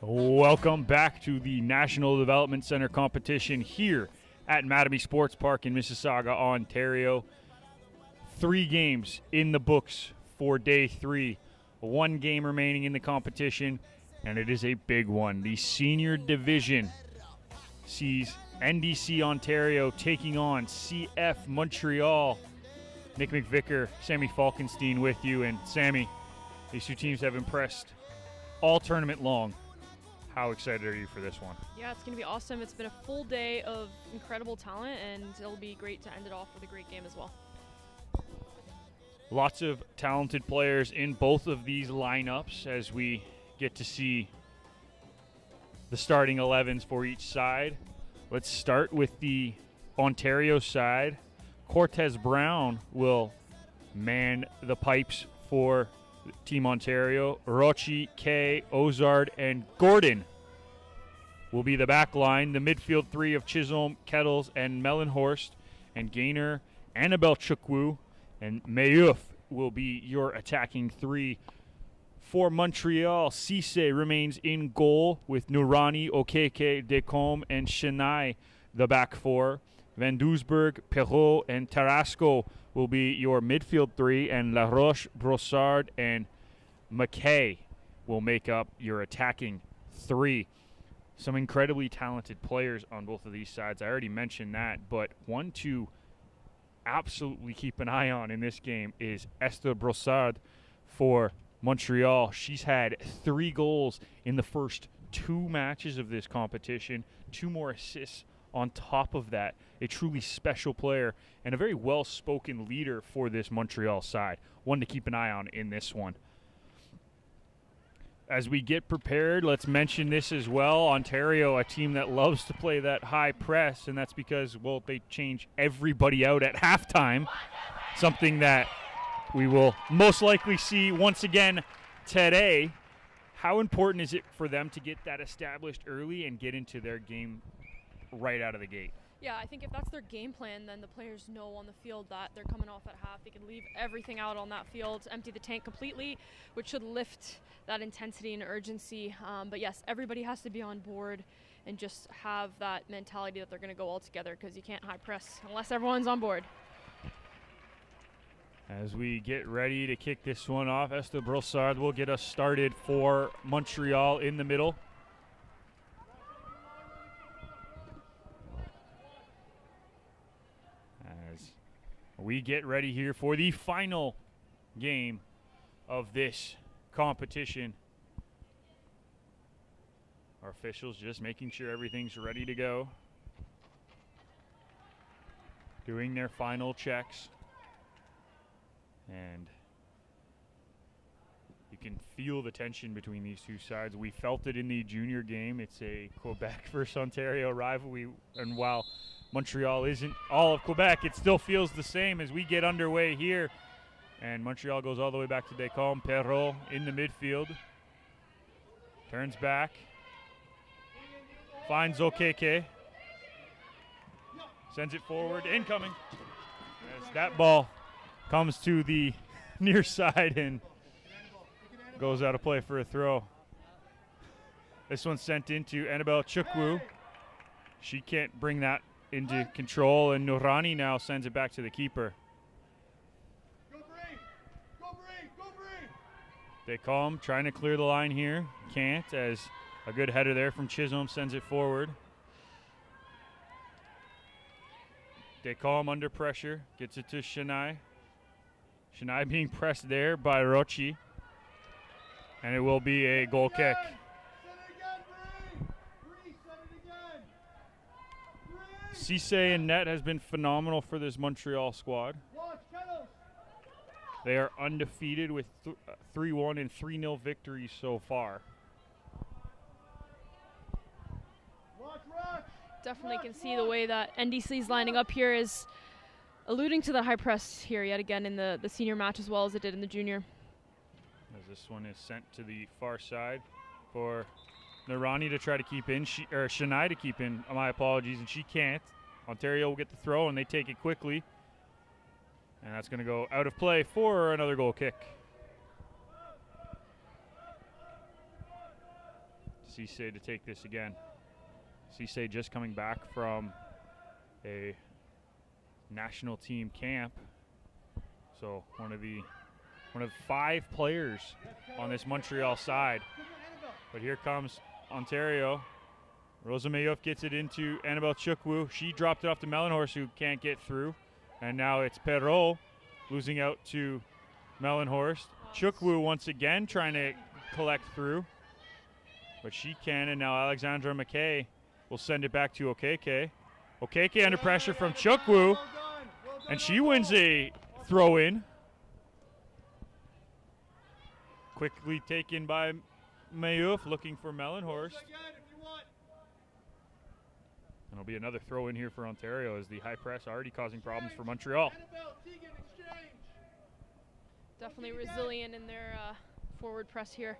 Welcome back to the National Development Center competition here at Mattamy Sports Park in Mississauga, Ontario. 3 games in the books for day 3. 1 game remaining in the competition, and it is a big one. The senior division sees NDC Ontario taking on CF Montreal. Nick McVicker, Sammy Falkenstein with you, and Sammy, these 2 teams have impressed all tournament long. How excited are you for this one? Yeah, it's going to be awesome. It's been a full day of incredible talent, and it'll be great to end it off with a great game as well. Lots of talented players in both of these lineups as we get to see the starting 11s for each side. Let's start with the Ontario side. Cortez Brown will man the pipes for Team Ontario. Rochi, Kay, Ozard, and Gordon will be the back line. The midfield 3 of Chisholm, Kettles, and Mellenhorst, and Gaynor, Annabelle Chukwu, and Mayuf will be your attacking 3. For Montreal, Cisse remains in goal with Nourani, Okeke, Decombe, and Chennai the back 4. Van Doesburg, Perrault, and Tarasco will be your midfield 3, and La Roche, Brossard, and McKay will make up your attacking 3. Some incredibly talented players on both of these sides. I already mentioned that, but one to absolutely keep an eye on in this game is Esther Brossard for Montreal. She's had 3 goals in the first 2 matches of this competition, 2 more assists on top of that. A truly special player and a very well-spoken leader for this Montreal side. One to keep an eye on in this one. As we get prepared, let's mention this as well. Ontario, a team that loves to play that high press, and that's because, well, they change everybody out at halftime. Something that we will most likely see once again today. How important is it for them to get that established early and get into their game right out of the gate? Yeah, I think if that's their game plan, then the players know on the field that they're coming off at half. They can leave everything out on that field, empty the tank completely, which should lift that intensity and urgency. But yes, everybody has to be on board and just have that mentality that they're going to go all together, because you can't high press unless everyone's on board. As we get ready to kick this one off, Esther Brossard will get us started for Montreal in the middle. As we get ready here for the final game of this competition. Our officials just making sure everything's ready to go. Doing their final checks. And you can feel the tension between these 2 sides. We felt it in the junior game. It's a Quebec versus Ontario rivalry. And while Montreal isn't all of Quebec, it still feels the same as we get underway here. And Montreal goes all the way back to Decombe. Perrault in the midfield. Turns back. Finds Okeke. Sends it forward. Incoming. As that ball comes to the near side and goes out of play for a throw. This one's sent into Annabelle Chukwu. She can't bring that into control, and Nourani now sends it back to the keeper. Decombe trying to clear the line here. Can't, as a good header there from Chisholm sends it forward. Decombe under pressure, gets it to Chennai. Chennai being pressed there by Rochi. And it will be a goal kick. Cisse and net has been phenomenal for this Montreal squad. They are undefeated with 3-1 and 3-0 victories so far. Definitely can see the way that NDC's lining up here is alluding to the high press here yet again in the senior match as well as it did in the junior. As this one is sent to the far side for Narani to try to keep in, Shania to keep in, my apologies, and she can't. Ontario will get the throw and they take it quickly. And that's going to go out of play for another goal kick. Cisse to take this again. Cisse just coming back from a national team camp. So one of 5 players on this Montreal side. But here comes Ontario. Rosa Mayouf gets it into Annabelle Chukwu. She dropped it off to Mellenhorst, who can't get through. And now it's Perrault losing out to Mellenhorst. Chukwu once again trying to collect through. But she can, and now Alexandra McKay will send it back to Okeke. Okeke under pressure from Chukwu. And she wins a throw-in. Quickly taken by Mayouf, looking for Mellenhorst. And it'll be another throw in here for Ontario as the high press already causing problems for Montreal. Definitely resilient in their forward press here,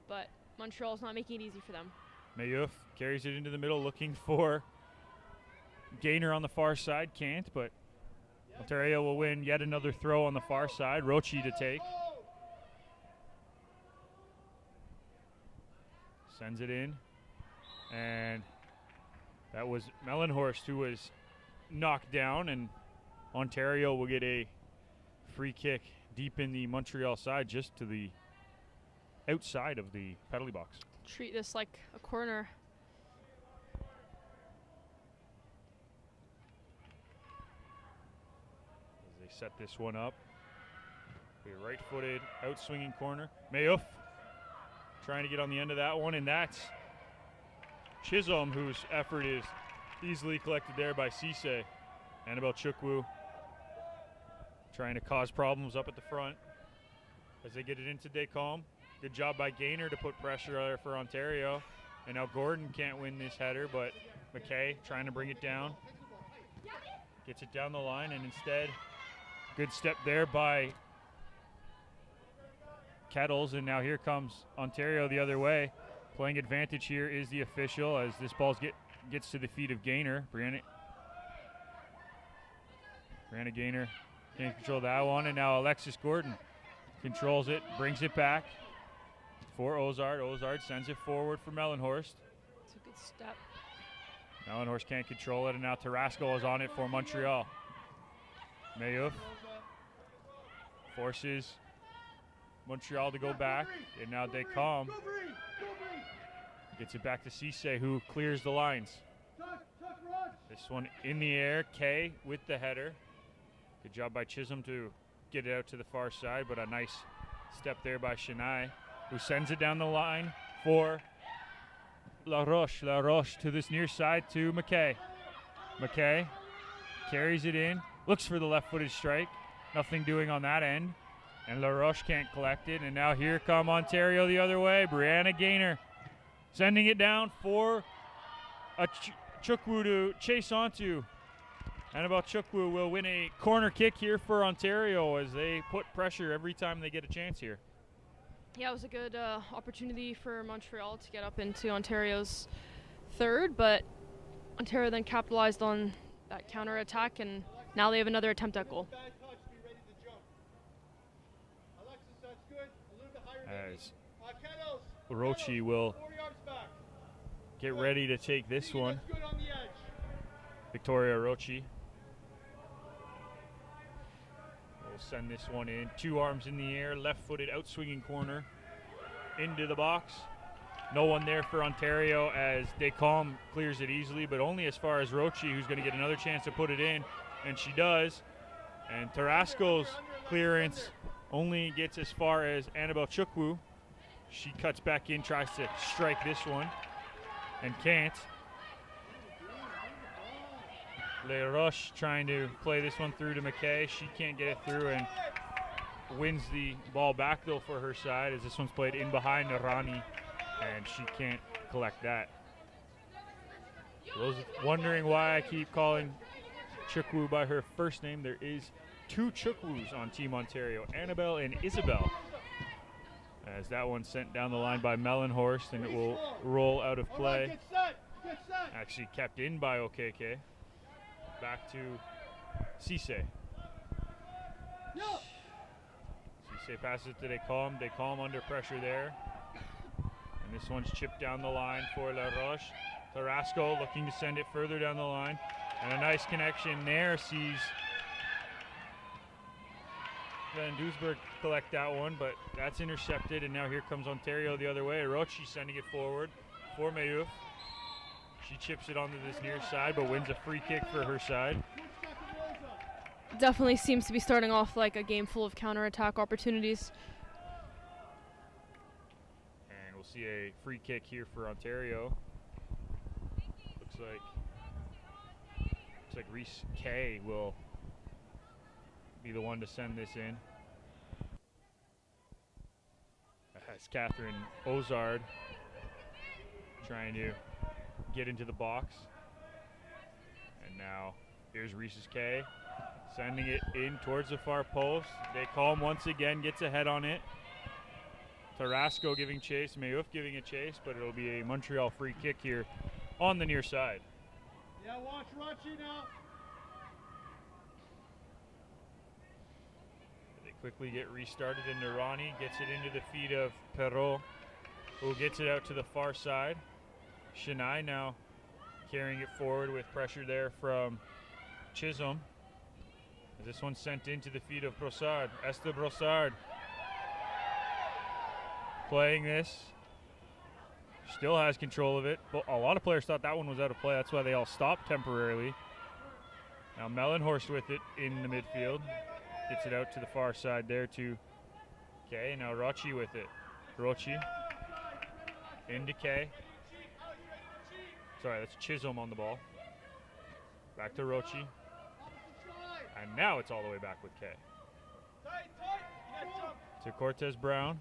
but Montreal's not making it easy for them. Mayouf carries it into the middle looking for Gaynor on the far side. Can't, but Ontario will win yet another throw on the far side. Rochi to take. Sends it in, and that was Mellenhorst who was knocked down, and Ontario will get a free kick deep in the Montreal side, just to the outside of the penalty box. Treat this like a corner. As they set this one up, a right-footed out-swinging corner. Mayouf trying to get on the end of that one, and that's Chisholm, whose effort is easily collected there by Cisse. Annabelle Chukwu trying to cause problems up at the front as they get it into Descombe. Good job by Gaynor to put pressure there for Ontario. And now Gordon can't win this header, but McKay trying to bring it down. Gets it down the line, and instead, good step there by Kettles, and now here comes Ontario the other way. Playing advantage here is the official as this ball gets to the feet of Gaynor. Brianna Gaynor can't control that one, and now Alexis Gordon controls it, brings it back for Ozard. Ozard sends it forward for Mellenhorst. It's a good step. Mellenhorst can't control it, and now Tarasco is on it for Montreal. Mayouf forces Montreal to go back, and now Descombe gets it back to Cisse, who clears the lines. This one in the air, Kay with the header. Good job by Chisholm to get it out to the far side, but a nice step there by Chennai, who sends it down the line for La Roche. La Roche to this near side to McKay. McKay carries it in, looks for the left-footed strike. Nothing doing on that end. And La Roche can't collect it. And now here come Ontario the other way. Brianna Gaynor sending it down for a Chukwu to chase onto. Annabelle Chukwu will win a corner kick here for Ontario as they put pressure every time they get a chance here. Yeah, it was a good opportunity for Montreal to get up into Ontario's third, but Ontario then capitalized on that counter-attack, and now they have another attempt at goal. As Rochi will get ready to take this one. Victoria Rochi will send this one in. 2 arms in the air, left-footed out-swinging corner into the box. No one there for Ontario as Descombe clears it easily, but only as far as Rochi, who's going to get another chance to put it in, and she does. And Tarasco's clearance only gets as far as Annabelle Chukwu, She cuts back in, tries to strike this one, and can't. Le Roche trying to play this one through to McKay. She can't get it through and wins the ball back though for her side as this one's played in behind Narani, and she can't collect that. For those wondering why I keep calling Chukwu by her first name, there is 2 Chukwus on Team Ontario, Annabelle and Isabel. As that one sent down the line by Mellenhorst, and it will roll out of play. Actually kept in by OKK. Back to Cisse. Cisse passes it to Decombe. Decombe under pressure there. And this one's chipped down the line for La Roche. Tarasco looking to send it further down the line. And a nice connection there sees Van Doesburg collect that one, but that's intercepted, and now here comes Ontario the other way. Rochi sending it forward for Mayuf. She chips it onto this near side, but wins a free kick for her side. Definitely seems to be starting off like a game full of counterattack opportunities. And we'll see a free kick here for Ontario. Looks like Reese Kay will be the one to send this in. That's Catherine Ozard trying to get into the box. And now here's Reese's K sending it in towards the far post. Decombe once again gets ahead on it. Tarasco giving chase, Mayuf giving a chase, but it'll be a Montreal free kick here on the near side. Yeah, watch Rachi now. They quickly get restarted, and Nirani gets it into the feet of Perrault, who gets it out to the far side. Chennai now carrying it forward with pressure there from Chisholm. This one's sent into the feet of Brossard. Esther Brossard playing this. Still has control of it. But a lot of players thought that one was out of play. That's why they all stopped temporarily. Now Mellenhorst with it in the midfield. Gets it out to the far side there to Kay. Now Rochi with it. Rochi into Kay. Sorry, that's Chisholm on the ball. Back to Rochi. And now it's all the way back with Kay. To Cortez Brown.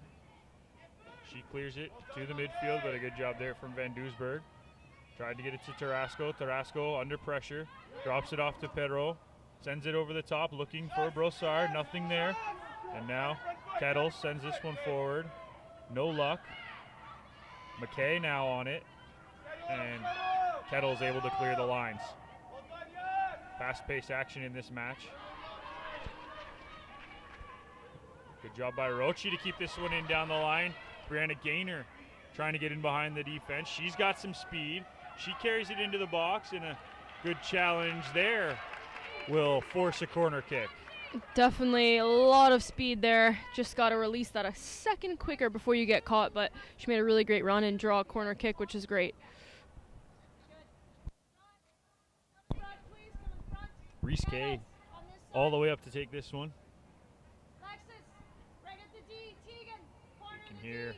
She clears it to the midfield, but a good job there from Van Doesburg. Tried to get it to Tarasco. Tarasco under pressure. Drops it off to Perrault. Sends it over the top, looking for Brossard. Nothing there. And now Kettle sends this one forward. No luck. McKay now on it. And Kettle's able to clear the lines. Fast-paced action in this match. Good job by Rochi to keep this one in down the line. Brianna Gaynor trying to get in behind the defense. She's got some speed. She carries it into the box, and a good challenge there will force a corner kick. Definitely a lot of speed there. Just got to release that a second quicker before you get caught, but she made a really great run and draw a corner kick, which is great. Reese Kay all the way up to take this one. You can hear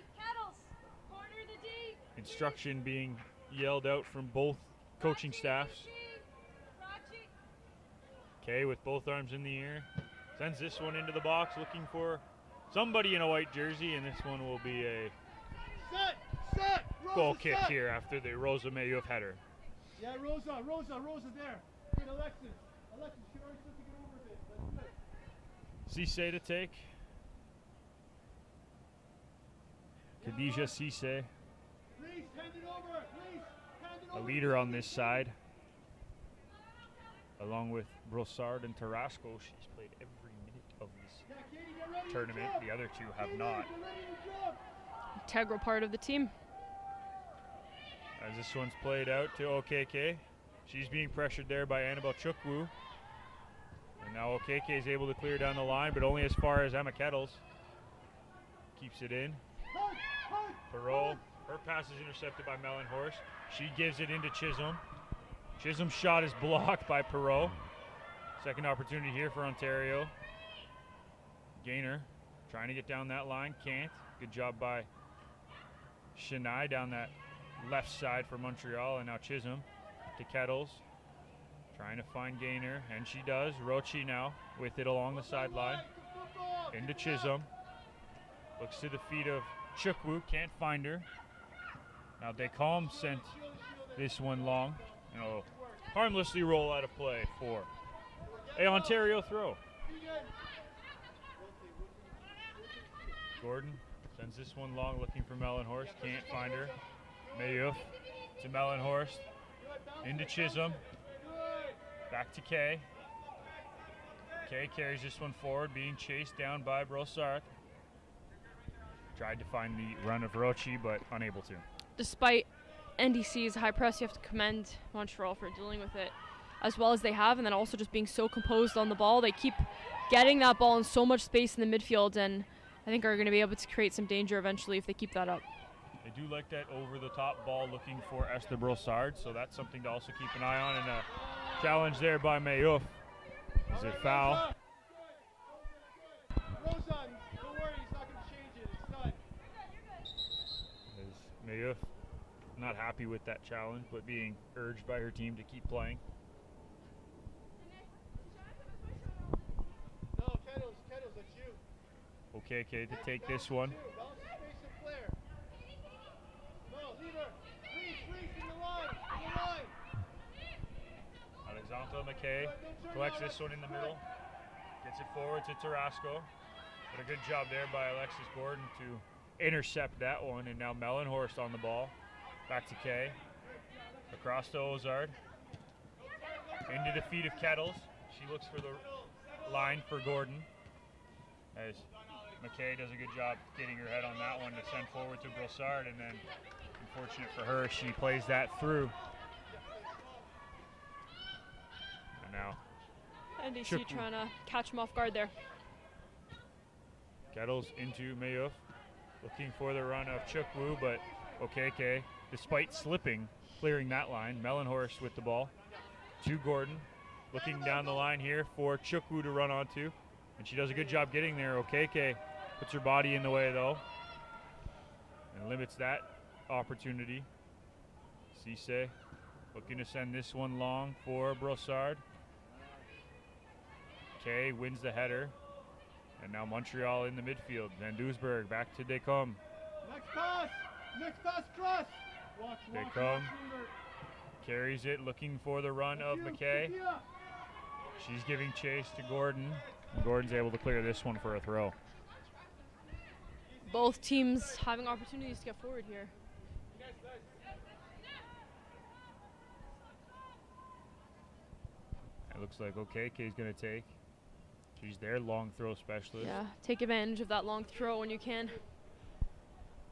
instruction being yelled out from both coaching staffs. Kay with both arms in the air sends this one into the box, looking for somebody in a white jersey, and this one will be a goal kick here after the Rosa Mayuf header. Yeah, Rosa there. Good, Alexis, she already took to get over a bit. That's good. Cisse to take. Khadija Cisse, a leader on this side, along with Brossard and Tarasco. She's played every minute of this tournament. The other two have not. Integral part of the team. As this one's played out to OKK. She's being pressured there by Annabelle Chukwu. And now OKK is able to clear down the line, but only as far as Emma Kettles. Keeps it in. Perrault, her pass is intercepted by Mellenhorst. She gives it into Chisholm. Chisholm's shot is blocked by Perrault. Second opportunity here for Ontario. Gaynor trying to get down that line, can't. Good job by Chennai down that left side for Montreal, and now Chisholm to Kettles. Trying to find Gaynor, and she does. Rochi now with it along the sideline. Into Chisholm. Looks to the feet of Chukwu, can't find her. Now Decombe sent this one long. Harmlessly roll out of play for a Ontario throw. Gordon sends this one long, looking for Mellenhorst, can't find her. Mayuf to Mellenhorst, into Chisholm, back to Kay. Kay carries this one forward, being chased down by Brossard. Tried to find the run of Rochi, but unable to. Despite NDC's high press, you have to commend Montreal for dealing with it as well as they have, and then also just being so composed on the ball. They keep getting that ball in so much space in the midfield, and I think are going to be able to create some danger eventually if they keep that up. They do like that over-the-top ball looking for Esther Brossard, so that's something to also keep an eye on. And a challenge there by Mayuf. Is it foul? Rosa, don't worry, he's not going to change it. It's done. Mayuf not happy with that challenge, but being urged by her team to keep playing. No, Kettles, that's you. Okay, to take this one. Balance the space and flare. No, leave her. Freeze, in the line. Alexandra McKay collects this one in the middle. Gets it forward to Tarasco. But a good job there by Alexis Gordon to intercept that one. And now Mellenhorst on the ball. Back to Kay. Across to Ozard. Into the feet of Kettles. She looks for the line for Gordon. As McKay does a good job getting her head on that one to send forward to Brossard, and then unfortunate for her, she plays that through. And now NDC trying to catch him off guard there. Kettles into Mayuf, looking for the run of Chukwu, but Okeke, despite slipping, clearing that line. Mellenhorst with the ball to Gordon, looking down the line here for Chukwu to run onto. And she does a good job getting there. Okeke puts her body in the way, though, and limits that opportunity. Cisse looking to send this one long for Brossard. Kay wins the header. And now Montreal in the midfield. Van Duisburg back to Decombe. Next pass, cross. Watch, Decombe carries it, looking for the run of McKay. She's giving chase to Gordon. Gordon's able to clear this one for a throw. Both teams having opportunities to get forward here. It looks like Okeke is going to take. She's their long throw specialist. Yeah, take advantage of that long throw when you can.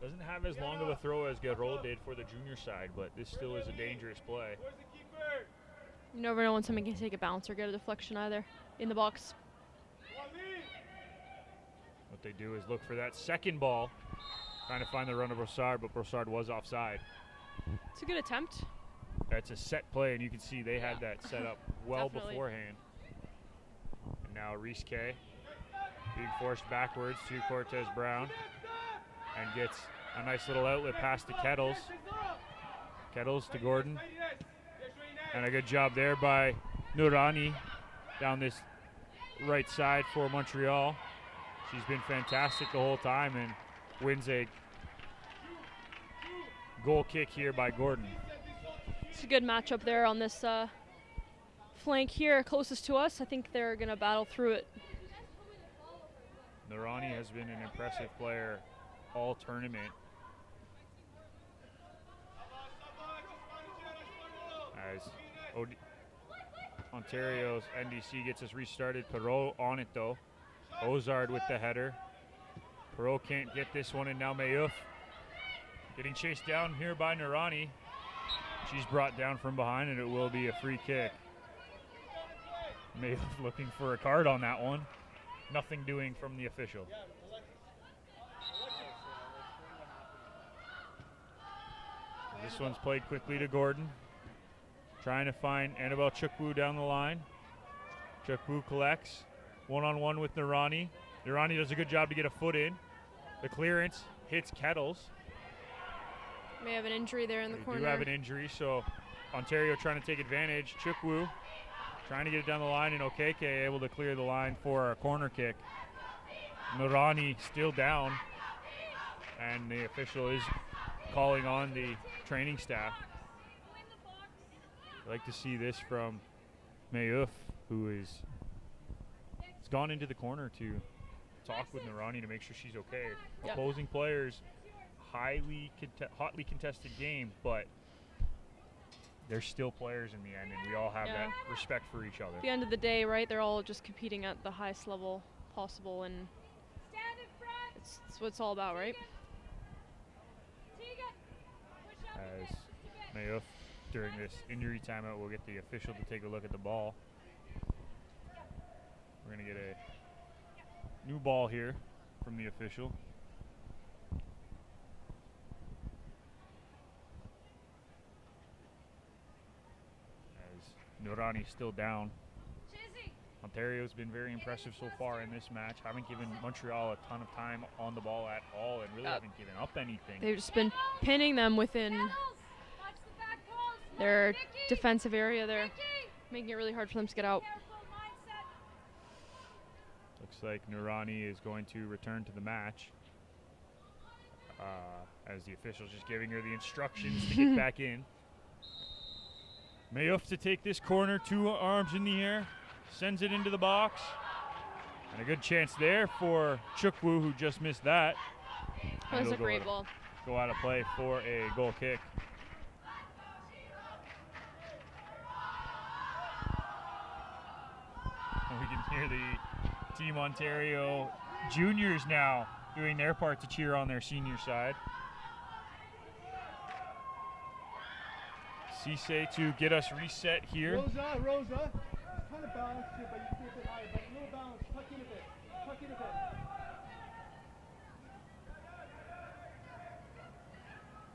Doesn't have as long of a throw as Garreau did for the junior side, but this still is a dangerous play. You never know when someone can take a bounce or get a deflection either in the box. What they do is look for that second ball, trying to find the run of Brossard, but Brossard was offside. It's a good attempt. That's a set play, and you can see they had that set up well beforehand. And now Reese Kay being forced backwards to Cortez Brown and gets a nice little outlet pass to Kettles. Kettles to Gordon. And a good job there by Nourani down this right side for Montreal. She's been fantastic the whole time and wins a goal kick here by Gordon. It's a good matchup there on this flank here closest to us. I think they're going to battle through it. Nourani has been an impressive player all tournament. As Ontario's NDC gets us restarted. Perot on it though. Ozard with the header. Perot can't get this one, and now Mayuf getting chased down here by Nourani. She's brought down from behind, and it will be a free kick. Mayuf looking for a card on that one. Nothing doing from the official. This one's played quickly to Gordon. Trying to find Annabelle Chukwu down the line. Chukwu collects. One-on-one with Nourani. Nourani does a good job to get a foot in. The clearance hits Kettles. May have an injury there in the corner. They do have an injury, so Ontario trying to take advantage. Chukwu trying to get it down the line, and Okeke able to clear the line for a corner kick. Norani still down, and the official is calling on the training staff. I'd like to see this from Mayuf, who has gone into the corner to talk with Norani to make sure she's okay. Yep. Opposing players, hotly contested game, but they're still players in the end, and we all have that respect for each other. At the end of the day, right, they're all just competing at the highest level possible, and it's what it's all about, right? As Mayuf, during this injury timeout, will get the official to take a look at the ball. We're going to get a new ball here from the official. As Norani still down. Ontario's been very impressive so far in this match. Haven't given Montreal a ton of time on the ball at all, and really haven't given up anything. They've just been pinning them within their defensive area there, making it really hard for them to get out. Looks like Norani is going to return to the match, as the official's just giving her the instructions to get back in. Mayuf to take this corner, 2 arms in the air, sends it into the box, and a good chance there for Chukwu, who just missed that. That was a great ball. Go out of play for a goal kick. And we can hear the Team Ontario juniors now doing their part to cheer on their senior side. Cisse to get us reset here. Rosa. Kind of balance here, but you can be a bit higher. But a little balance. Tuck in a bit. Tuck in a bit.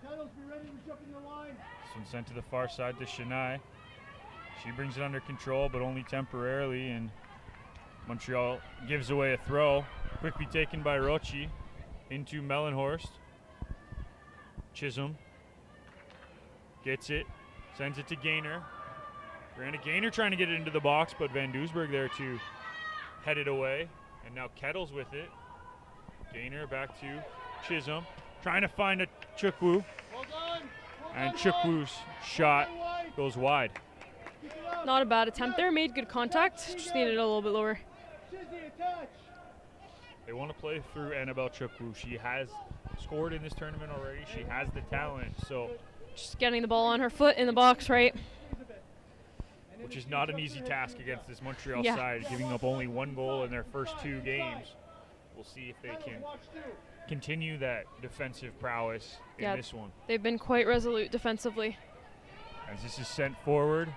Kettles, be ready to jump in the line. This one sent to the far side to Shania. She brings it under control, but only temporarily, and Montreal gives away a throw. Quickly taken by Rochi into Mellenhorst. Chisholm gets it, sends it to Gaynor. Brandon Gaynor trying to get it into the box, but Van Doesburg there to head it away. And now Kettles with it. Gaynor back to Chisholm, trying to find a Chukwu. And Chukwu's shot goes wide. Not a bad attempt there, made good contact, just needed it a little bit lower. They want to play through Annabelle Chukwu. She has scored in this tournament already. She has the talent, so just getting the ball on her foot in the box, right? Which is not an easy task against this Montreal side, giving up only 1 goal in their first 2 games. We'll see if they can continue that defensive prowess in this one. They've been quite resolute defensively. As this is sent forward,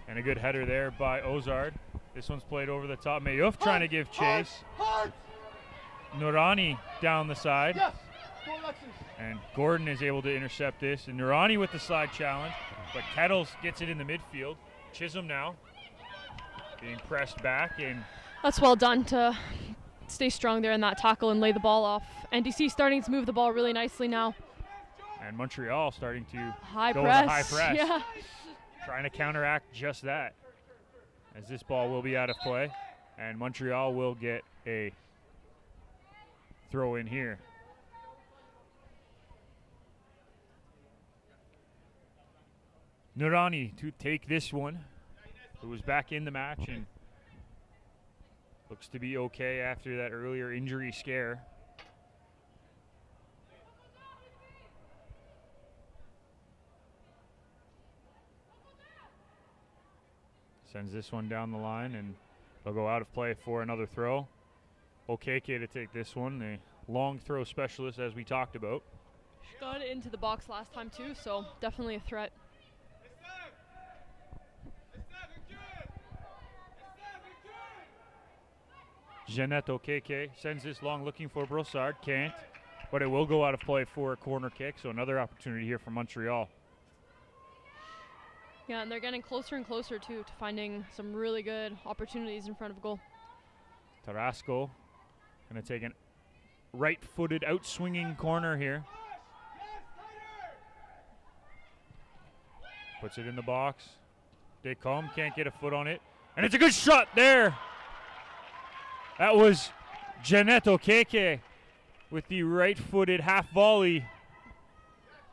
and a good header there by Ozard. This one's played over the top. Mayuf trying to give chase. Norani down the side. And Gordon is able to intercept this. And Norani with the side challenge, but Kettles gets it in the midfield. Chisholm now being pressed back, and that's well done to stay strong there in that tackle and lay the ball off. NDC starting to move the ball really nicely now. And Montreal starting to high go press. with the high press. Yeah. Trying to counteract just that. As this ball will be out of play, and Montreal will get a throw in here. Norani to take this one, who was back in the match and looks to be okay after that earlier injury scare. Sends this one down the line, and they'll go out of play for another throw. Okeke to take this one, the long throw specialist as we talked about. She got it into the box last time too, so definitely a threat. Jeanette Okeke sends this long looking for Brossard, can't, but it will go out of play for a corner kick, so another opportunity here for Montreal. Yeah, and they're getting closer and closer too to finding some really good opportunities in front of goal. Tarasco going to take an right-footed out-swinging corner here. Puts it in the box. Descombe can't get a foot on it. And it's a good shot there. That was Jeanette Okeke with the right-footed half volley.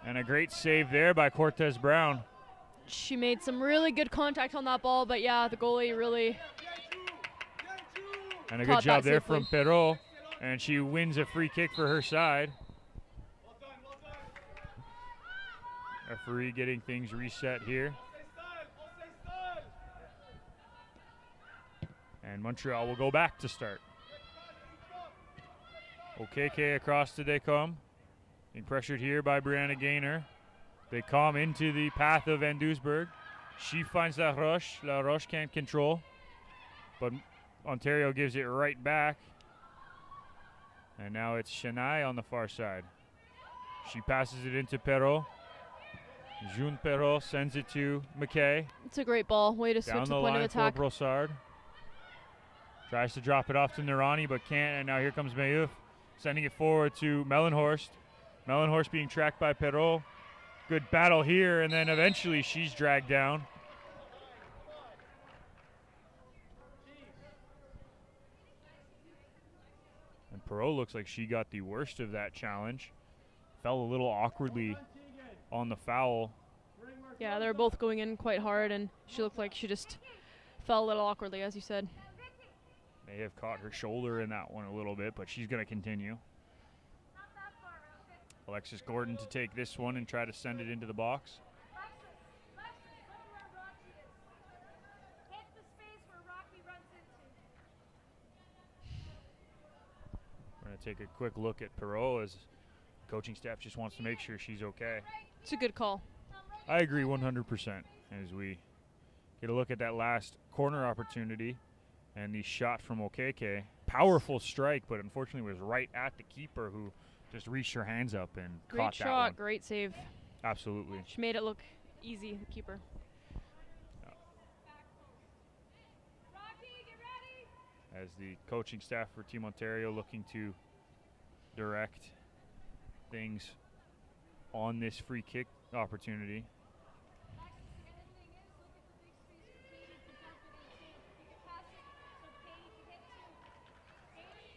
And a great save there by Cortez Brown. She made some really good contact on that ball, but yeah, the goalie really and a good job there from Perrault. And she wins a free kick for her side. Referee getting things reset here. And Montreal will go back to start. Okeke across to Descombe. Being pressured here by Brianna Gaynor. Descombe into the path of Van Duisburg. She finds La Roche. La Roche can't control. But Ontario gives it right back. And now it's Chennai on the far side. She passes it into Perrault. June Perrault sends it to McKay. It's a great ball. Way to switch the point of attack. Down the line for Brossard. Tries to drop it off to Nirani, but can't. And now here comes Mayouf, sending it forward to Mellenhorst. Mellenhorst being tracked by Perrault. Good battle here, and then eventually she's dragged down. And Perrault looks like she got the worst of that challenge. Fell a little awkwardly on the foul. Yeah, they're both going in quite hard, and she looked like she just fell a little awkwardly, as you said. May have caught her shoulder in that one a little bit, but she's going to continue. Alexis Gordon to take this one and try to send it into the box. We're going to take a quick look at Perrault as coaching staff just wants to make sure she's okay. It's a good call. I agree 100% as we get a look at that last corner opportunity and the shot from Okeke. Powerful strike, but unfortunately was right at the keeper who just reached her hands up and caught that one. Great shot, great save. Absolutely. She made it look easy, the keeper. As the coaching staff for Team Ontario looking to direct things on this free kick opportunity.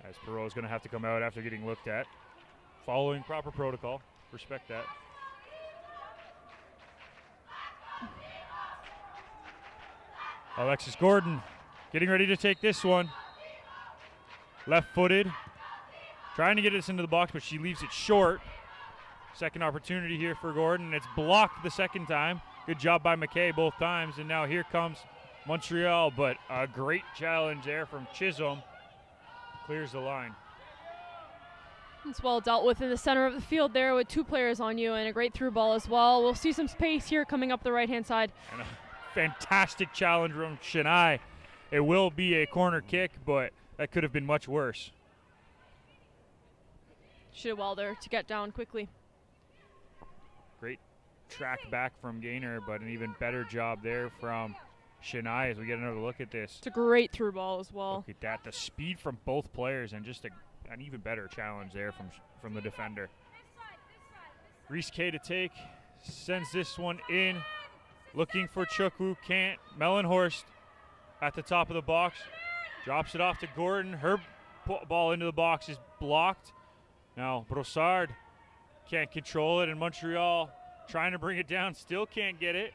As Perrault is going to have to come out after getting looked at. Following proper protocol. Respect that. Alexis Gordon getting ready to take this one. Left-footed. Trying to get this into the box, but she leaves it short. Second opportunity here for Gordon. It's blocked the second time. Good job by McKay both times. And now here comes Montreal, but a great challenge there from Chisholm. Clears the line. It's well dealt with in the center of the field there with two players on you and a great through ball as well. We'll see some space here coming up the right-hand side. And a fantastic challenge from Chennai. It will be a corner kick, but that could have been much worse. She did well there to get down quickly. Great track back from Gaynor, but an even better job there from Chennai as we get another look at this. It's a great through ball as well. Look at that, the speed from both players, and just an even better challenge there from the defender. Reese K to take, sends this one in, looking for Chukwu, can't. Mellenhorst at the top of the box, drops it off to Gordon. Her ball into the box is blocked. Now Brossard can't control it, and Montreal trying to bring it down, still can't get it.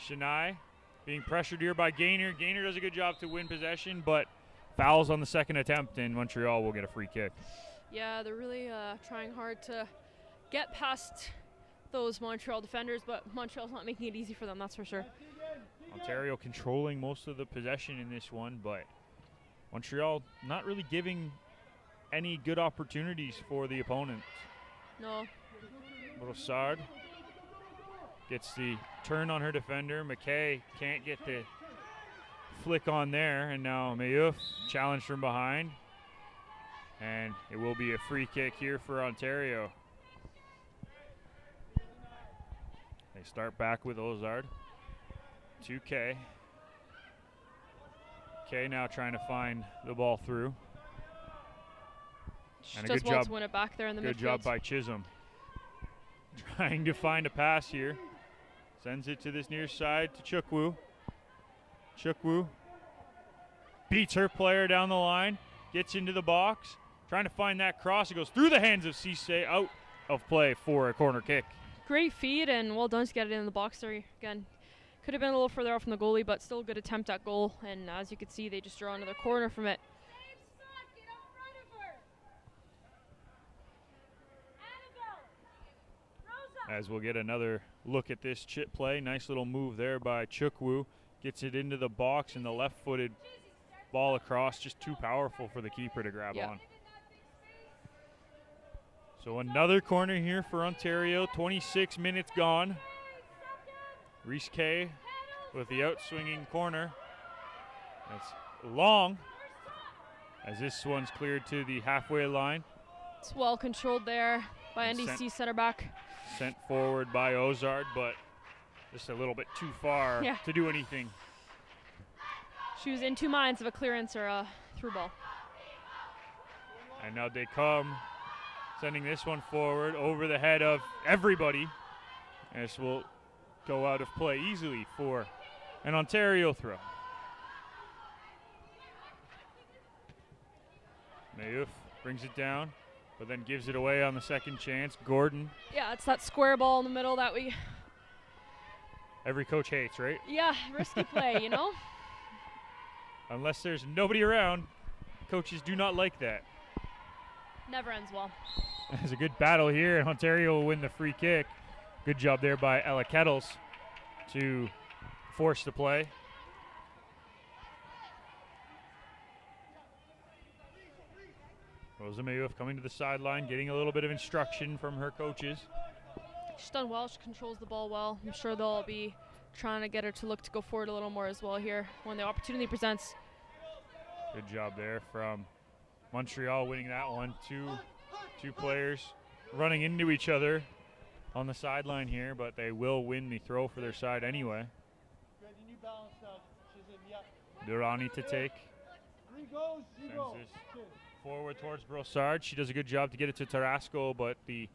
Chennai being pressured here by Gaynor. Gaynor does a good job to win possession, but fouls on the second attempt, and Montreal will get a free kick. Yeah, they're really trying hard to get past those Montreal defenders, but Montreal's not making it easy for them, that's for sure. Ontario controlling most of the possession in this one, but Montreal not really giving any good opportunities for the opponents. No. Brossard gets the turn on her defender. McKay can't get the flick on there, and now Mayouf challenged from behind, and it will be a free kick here for Ontario. They start back with Ozard. 2K. K now trying to find the ball through. She And a does good well job, to win it back there in the midfield. good job by Chisholm. Trying to find a pass here. Sends it to this near side to Chukwu. Chukwu beats her player down the line, gets into the box, trying to find that cross. It goes through the hands of Cisse, out of play for a corner kick. Great feed and well done to get it in the box there. Again, could have been a little further out from the goalie, but still a good attempt at goal. And as you can see, they just draw another corner from it. As we'll get another look at this chip play. Nice little move there by Chukwu. Gets it into the box, and the left-footed ball across, just too powerful for the keeper to grab on. So another corner here for Ontario. 26 minutes gone. Reese Kay with the out-swinging corner. That's long, as this one's cleared to the halfway line. It's well controlled there by NDC center back. Sent forward by Ozard, but just a little bit too far to do anything. She was in two minds of a clearance or a through ball. And now they come, sending this one forward over the head of everybody. And this will go out of play easily for an Ontario throw. Mayuf brings it down, but then gives it away on the second chance. Gordon. Yeah, it's that square ball in the middle that every coach hates, right? Yeah, risky play, you know? Unless there's nobody around, coaches do not like that. Never ends well. There's a good battle here, and Ontario will win the free kick. Good job there by Ella Kettles to force the play. Rosa Mayuf coming to the sideline, getting a little bit of instruction from her coaches. She's done well. She controls the ball well. I'm sure they'll be trying to get her to look to go forward a little more as well here when the opportunity presents. Good job there from Montreal winning that one. Two players running into each other on the sideline here, but they will win the throw for their side anyway. Durrani to take. Sends this forward towards Brossard. She does a good job to get it to Tarasco, but the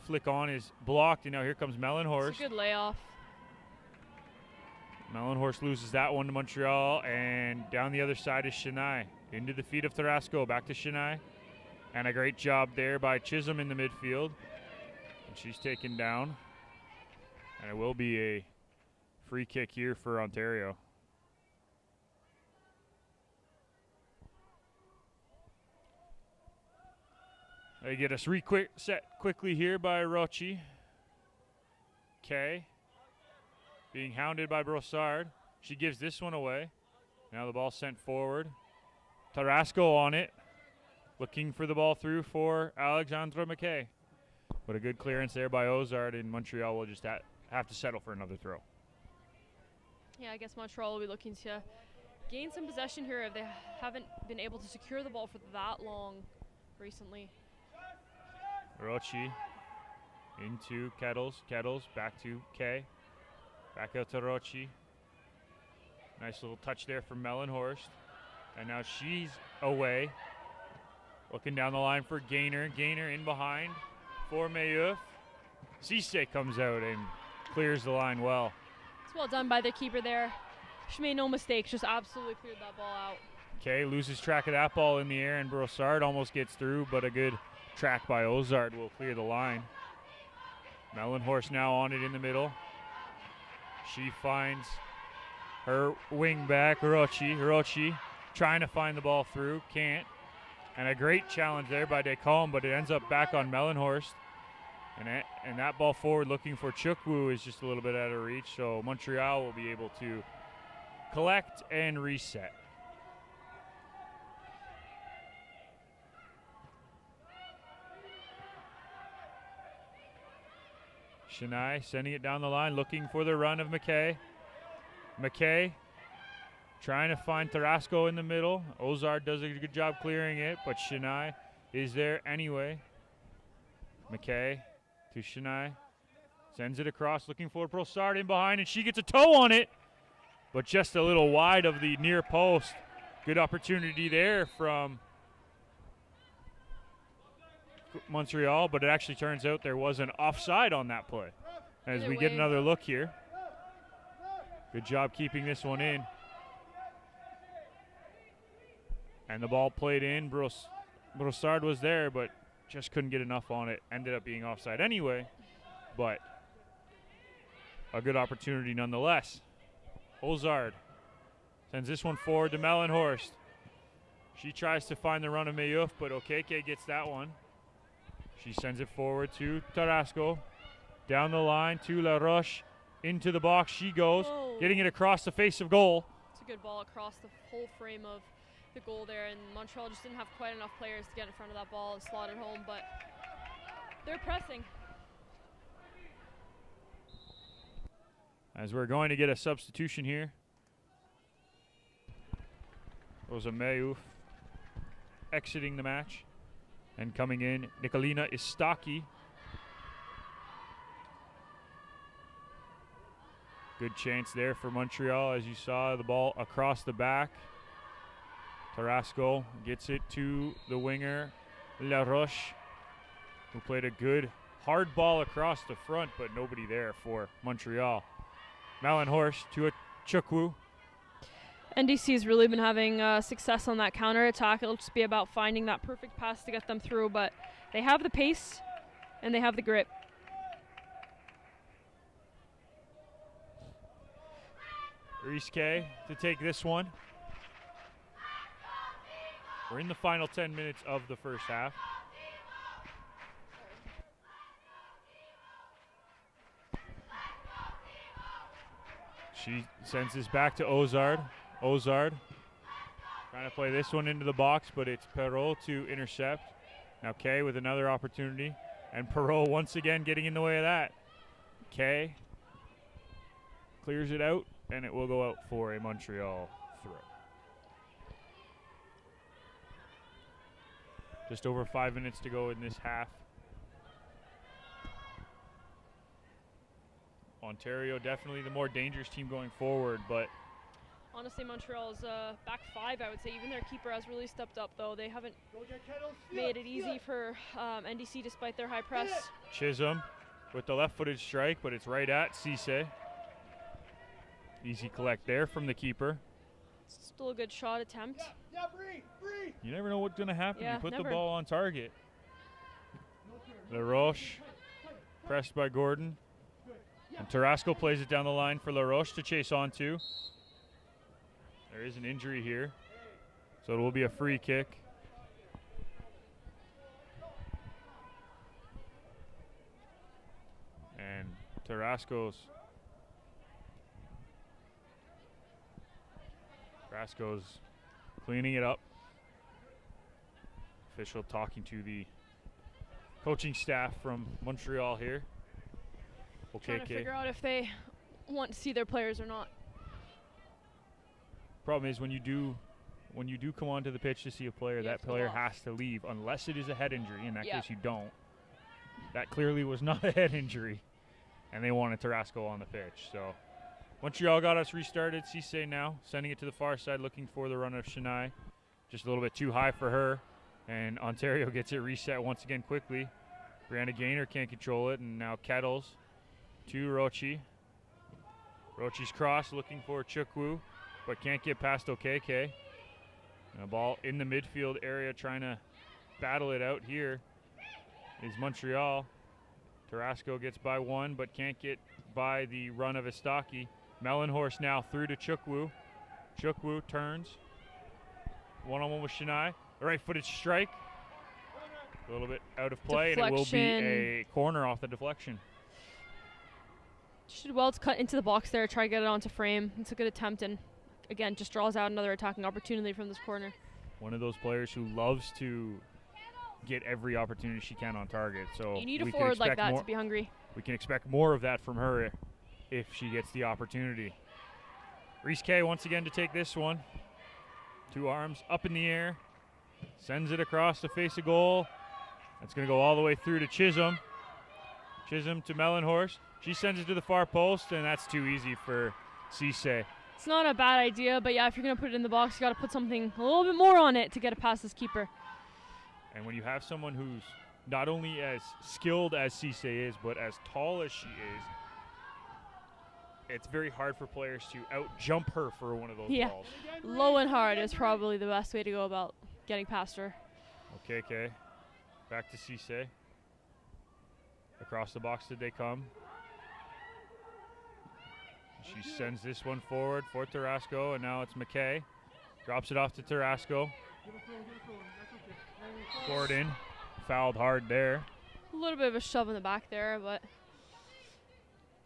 flick on is blocked, and now here comes Mellenhorst. It's a good layoff. Mellenhorst loses that one to Montreal, and down the other side is Chennai. Into the feet of Tarasco, back to Chennai. And a great job there by Chisholm in the midfield. And she's taken down. And it will be a free kick here for Ontario. They get us set quickly here by Rochi. Kay being hounded by Brossard. She gives this one away. Now the ball sent forward. Tarasco on it, looking for the ball through for Alexandra McKay. But a good clearance there by Ozard, and Montreal will just have to settle for another throw. Yeah, I guess Montreal will be looking to gain some possession here if they haven't been able to secure the ball for that long recently. Rochi into Kettles. Kettles back to Kay. Back out to Rochi. Nice little touch there from Mellenhorst. And now she's away. Looking down the line for Gaynor. Gaynor in behind for Mayuf. Cisse comes out and clears the line well. It's well done by the keeper there. She made no mistakes, just absolutely cleared that ball out. Kay loses track of that ball in the air, and Brossard almost gets through, but a good track by Ozard will clear the line. Mellenhorst now on it in the middle. She finds her wing back, Hirochi, trying to find the ball through, can't. And a great challenge there by Descombe, but it ends up back on Mellenhorst. And that ball forward looking for Chukwu is just a little bit out of reach, so Montreal will be able to collect and reset. Chennai sending it down the line, looking for the run of McKay. McKay trying to find Tarasco in the middle. Ozard does a good job clearing it, but Chennai is there anyway. McKay to Chennai. Sends it across, looking for Brossard in behind, and she gets a toe on it, but just a little wide of the near post. Good opportunity there from Montreal, but it actually turns out there was an offside on that play. As we get another look here. Good job keeping this one in. And the ball played in. Brossard was there, but just couldn't get enough on it. Ended up being offside anyway, but a good opportunity nonetheless. Ozard sends this one forward to Mellenhorst. She tries to find the run of Mayouf, but Okeke gets that one. She sends it forward to Tarasco. Down the line to La Roche. Into the box she goes, getting it across the face of goal. It's a good ball across the whole frame of the goal there, and Montreal just didn't have quite enough players to get in front of that ball and slot it home, but they're pressing. As we're going to get a substitution here. Rosa Mayouf exiting the match. And coming in, Nicolina Istaki. Good chance there for Montreal, as you saw the ball across the back. Tarasco gets it to the winger, La Roche, who played a good hard ball across the front, but nobody there for Montreal. Mellenhorst to a Chukwu. NDC has really been having success on that counter attack. It'll just be about finding that perfect pass to get them through, but they have the pace and they have the grit. Riske to take this one. We're in the final 10 minutes of the first half. She sends this back to Ozard. Ozard trying to play this one into the box, but it's Perrault to intercept. Now Kay with another opportunity, and Perrault once again getting in the way of that. Kay clears it out, and it will go out for a Montreal throw. Just over 5 minutes to go in this half. Ontario definitely the more dangerous team going forward, but honestly, Montreal's back five, I would say. Even their keeper has really stepped up, though. They haven't made it easy for NDC despite their high press. Chisholm with the left-footed strike, but it's right at Cisse. Easy collect there from the keeper. Still a good shot attempt. You never know what's going to happen. Yeah, you put never. the ball on target. La Roche pressed by Gordon. And Tarasco plays it down the line for La Roche to chase onto. There is an injury here, so it will be a free kick. And Tarasco's cleaning it up. Official talking to the coaching staff from Montreal here. Trying to figure out if they want to see their players or not. Problem is when you do come onto the pitch to see a player, that player has to leave unless it is a head injury. In that case, you don't. That clearly was not a head injury, and they wanted Tarasco on the pitch. So Montreal got us restarted. Cisse now sending it to the far side, looking for the run of Chennai. Just a little bit too high for her, and Ontario gets it reset once again quickly. Brianna Gaynor can't control it, and now Kettles to Rochi. Rochi's cross looking for Chukwu, but can't get past Okeke. And a ball in the midfield area trying to battle it out here is Montreal. Tarasco gets by one, but can't get by the run of Istaki. Mellenhorst now through to Chukwu. Chukwu turns. One-on-one with Chennai. A right-footed strike. A little bit out of play, and it will be a corner off the deflection. She did well to cut into the box there, try to get it onto frame. It's a good attempt, and again, just draws out another attacking opportunity from this corner. One of those players who loves to get every opportunity she can on target. So you need a forward like that to be hungry. We can expect more of that from her if she gets the opportunity. Riske once again to take this one. Two arms up in the air. Sends it across the face of goal. That's going to go all the way through to Chisholm. Chisholm to Mellenhorst. She sends it to the far post, and that's too easy for Cisse. It's not a bad idea, but yeah, if you're going to put it in the box, you got to put something a little bit more on it to get it past this keeper. And when you have someone who's not only as skilled as Cisse is, but as tall as she is, it's very hard for players to out-jump her for one of those Yeah. balls. Low and hard is probably the best way to go about getting past her. Okay. Back to Cisse. Across the box did they come. She sends this one forward for Tarasco, and now it's McKay. Drops it off to Tarasco. Gordon fouled hard there. A little bit of a shove in the back there, but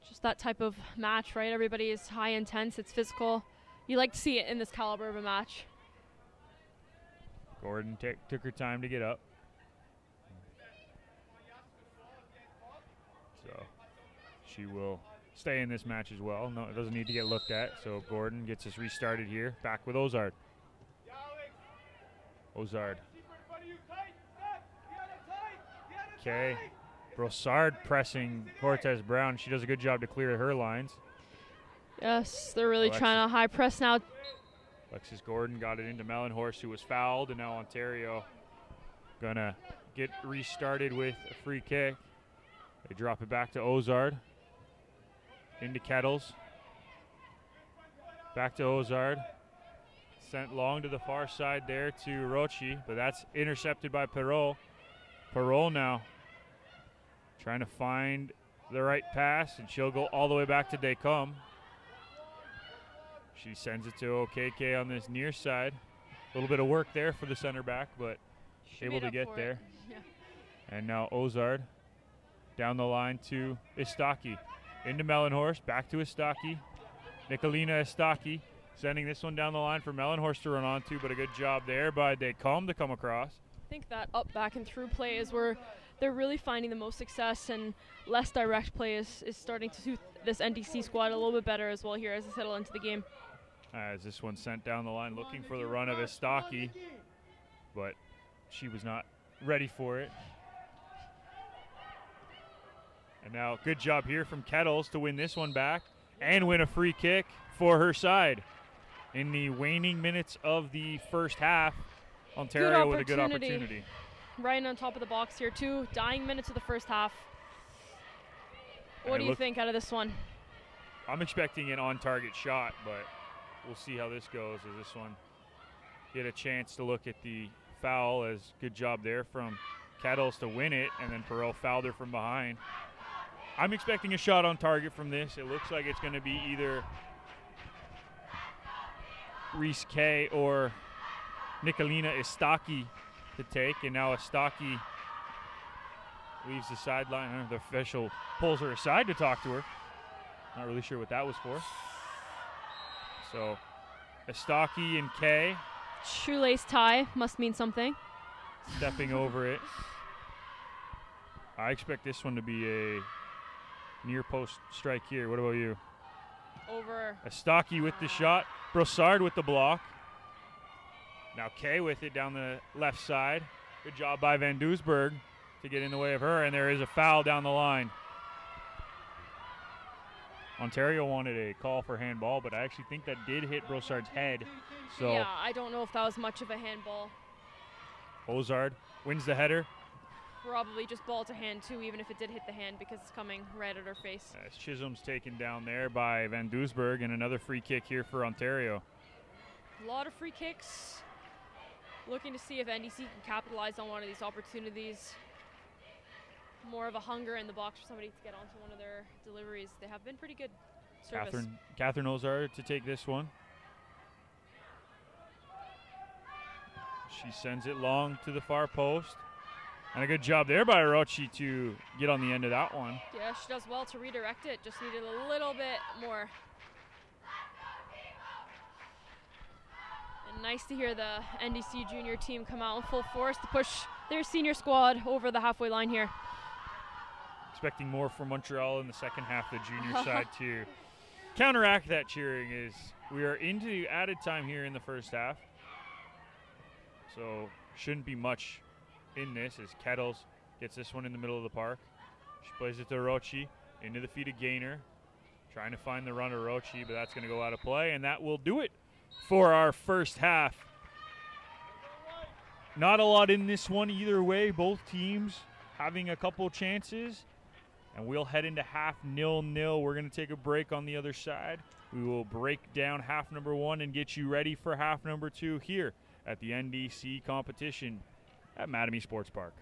just that type of match, right? Everybody is high intense, it's physical. You like to see it in this caliber of a match. Gordon took her time to get up. So she will stay in this match as well. No, it doesn't need to get looked at. So Gordon gets us restarted here. Back with Ozard. Ozard. Okay. Brossard pressing Cortez Brown. She does a good job to clear her lines. Yes, they're really trying to high press now. Alexis Gordon got it into Mellenhorst, who was fouled, and now Ontario gonna get restarted with a free kick. They drop it back to Ozard. Into Kettles. Back to Ozard. Sent long to the far side there to Rochi, but that's intercepted by Perot. Perot now trying to find the right pass, and she'll go all the way back to Descombe. She sends it to OKK on this near side. A little bit of work there for the center back, but able to get there. Yeah. And now Ozard down the line to Istaki. Into Mellenhorst, back to Istaki. Nicolina Istaki sending this one down the line for Mellenhorst to run onto, but a good job there by Descombe to come across. I think that up, back, and through play is where they're really finding the most success, and less direct play is starting to suit this NDC squad a little bit better as well here as they settle into the game. As this one sent down the line looking for the run of Istaki, but she was not ready for it. And now good job here from Kettles to win this one back and win a free kick for her side. In the waning minutes of the first half, Ontario with a good opportunity. Right on top of the box here too. Dying minutes of the first half. What do you think out of this one? I'm expecting an on-target shot, but we'll see how this goes as this one get a chance to look at the foul. As good job there from Kettles to win it, and then Perot fouled her from behind. I'm expecting a shot on target from this. It looks like it's going to be either Reese K or Nicolina Istaki to take, and now Istaki leaves the sideline. The official pulls her aside to talk to her. Not really sure what that was for. So Istaki and K. Shoelace tie must mean something. Stepping over it. I expect this one to be a near post strike here. What about you? Over. Istaki with the shot. Brossard with the block. Now Kay with it down the left side. Good job by Van Doesburg to get in the way of her, and there is a foul down the line. Ontario wanted a call for handball, but I actually think that did hit Brossard's head. So yeah, I don't know if that was much of a handball. Ozard wins the header. Probably just ball to hand too, even if it did hit the hand, because it's coming right at her face. As Chisholm's taken down there by Van Doesburg, and another free kick here for Ontario. A lot of free kicks. Looking to see if NDC can capitalize on one of these opportunities. More of a hunger in the box for somebody to get onto one of their deliveries. They have been pretty good service. Catherine Ozard to take this one. She sends it long to the far post. And a good job there by Orochi to get on the end of that one. Yeah, she does well to redirect it. Just needed a little bit more. And nice to hear the NDC junior team come out in full force to push their senior squad over the halfway line here. Expecting more from Montreal in the second half, the junior side to counteract that cheering. Is we are into added time here in the first half. So shouldn't be much in this as Kettles gets this one in the middle of the park. She plays it to Orochi, into the feet of Gaynor. Trying to find the run of Orochi, but that's going to go out of play, and that will do it for our first half. Not a lot in this one either way. Both teams having a couple chances. And we'll head into half 0-0. We're going to take a break on the other side. We will break down half number 1 and get you ready for half number 2 here at the NDC competition at Mattamy Sports Park.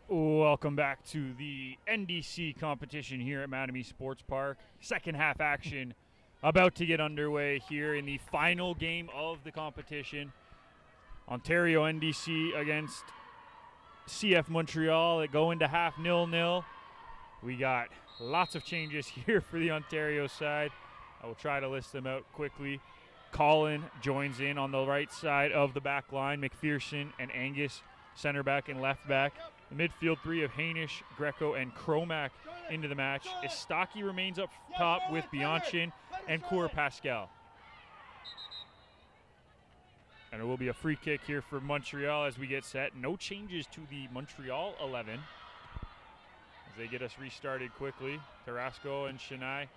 Welcome back to the NDC competition here at Mattamy Sports Park. Second half action about to get underway here in the final game of the competition. Ontario NDC against CF Montreal. They go into half 0-0. We got lots of changes here for the Ontario side. I will try to list them out quickly. Colin joins in on the right side of the back line. McPherson and Angus, center back and left back. The midfield three of Hainish, Greco, and Cromack into the match. Istaki remains up top with Bianchin and Coeur Pascal. And it will be a free kick here for Montreal as we get set. No changes to the Montreal 11 as they get us restarted quickly. Tarasco and Chennai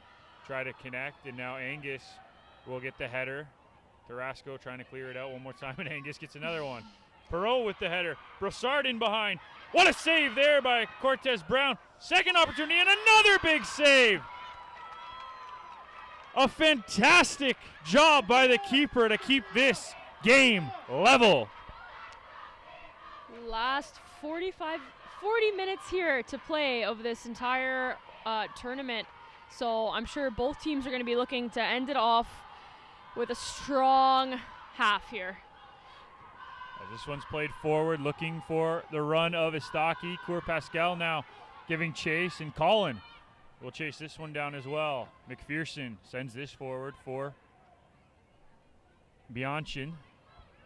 try to connect, and now Angus will get the header. Tarasco trying to clear it out one more time, and Angus gets another one. Perot with the header. Brossard in behind. What a save there by Cortez Brown. Second opportunity and another big save. A fantastic job by the keeper to keep this game level. Last 40 minutes here to play of this entire tournament. So I'm sure both teams are going to be looking to end it off with a strong half here. This one's played forward, looking for the run of Istaki. Coeur Pascal now giving chase, and Colin will chase this one down as well. McPherson sends this forward for Bianchin.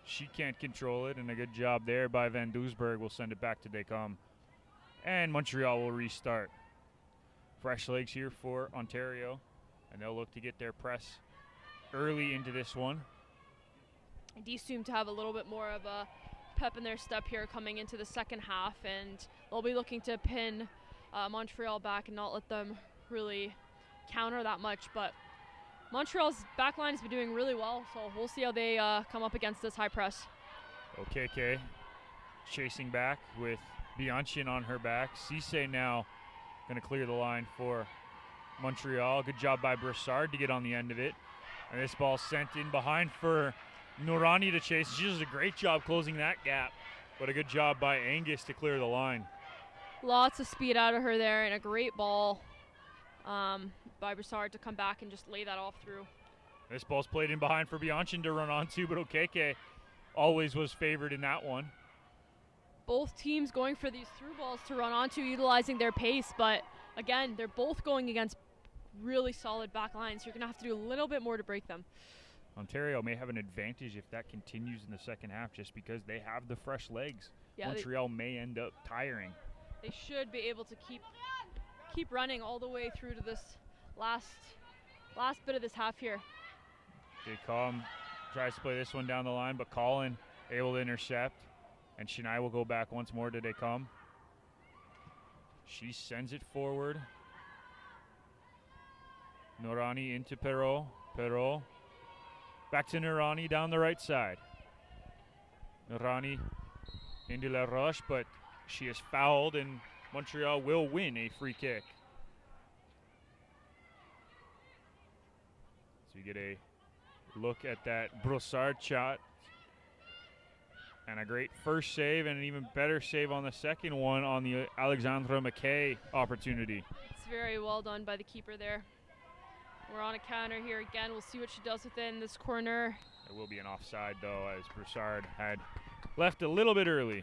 She can't control it, and a good job there by Van Doesburg. Will send it back to Descom. And Montreal will restart. Fresh legs here for Ontario, and they'll look to get their press early into this one. D seem to have a little bit more of a pep in their step here coming into the second half, and they'll be looking to pin Montreal back and not let them really counter that much. But Montreal's back line has been doing really well, so we'll see how they come up against this high press. OKK chasing back with Bianchin on her back. Cisse now going to clear the line for Montreal. Good job by Brossard to get on the end of it. And this ball sent in behind for Nourani to chase. She does a great job closing that gap, but a good job by Angus to clear the line. Lots of speed out of her there, and a great ball by Brossard to come back and just lay that off through. This ball's played in behind for Bianchin to run onto, but Okeke always was favored in that one. Both teams going for these through balls to run onto, utilizing their pace, but again, they're both going against really solid back lines. So you're going to have to do a little bit more to break them. Ontario may have an advantage if that continues in the second half just because they have the fresh legs. Yeah, Montreal may end up tiring. They should be able to keep running all the way through to this last bit of this half here. Descom tries to play this one down the line, but Colin able to intercept. And Chennai will go back once more to Descom. She sends it forward. Nourani into Perot. Perot back to Nourani down the right side. Nourani into La Roche, but she is fouled, and Montreal will win a free kick. So you get a look at that Brossard shot. And a great first save, and an even better save on the second one on the Alexandra McKay opportunity. It's very well done by the keeper there. We're on a counter here again. We'll see what she does within this corner. There will be an offside, though, as Brossard had left a little bit early.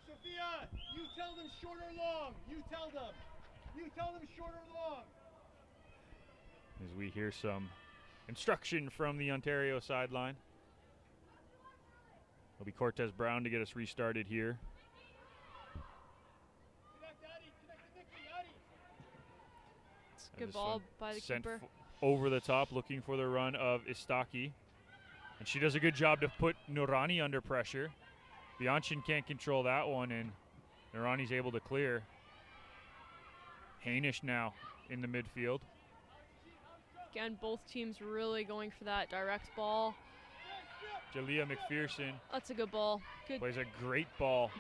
Sophia, you tell them short or long. You tell them. You tell them short or long. As we hear some instruction from the Ontario sideline. It'll be Cortez Brown to get us restarted here. It's a good ball by the keeper. Over the top, looking for the run of Istaki. And she does a good job to put Nourani under pressure. Bianchin can't control that one, and Nourani's able to clear. Hainish now in the midfield. Again, both teams really going for that direct ball. Jalea McPherson. That's a good ball. Good. Plays a great ball.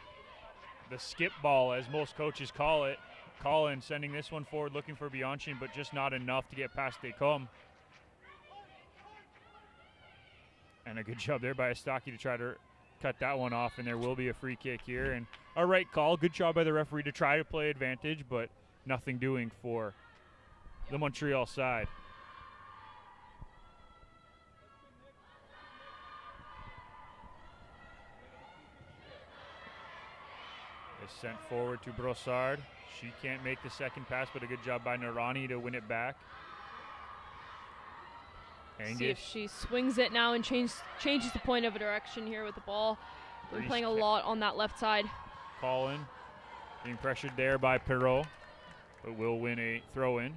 The skip ball, as most coaches call it. Colin sending this one forward, looking for Bianchin, but just not enough to get past Descom. And a good job there by Istaki to try to cut that one off, and there will be a free kick here. And a right call. Good job by the referee to try to play advantage, but nothing doing for the Montreal side. It's sent forward to Brossard. She can't make the second pass, but a good job by Narani to win it back. Angus. See if she swings it now and changes the point of a direction here with the ball. Been playing a lot on that left side. Colin being pressured there by Perrault, but will win a throw-in.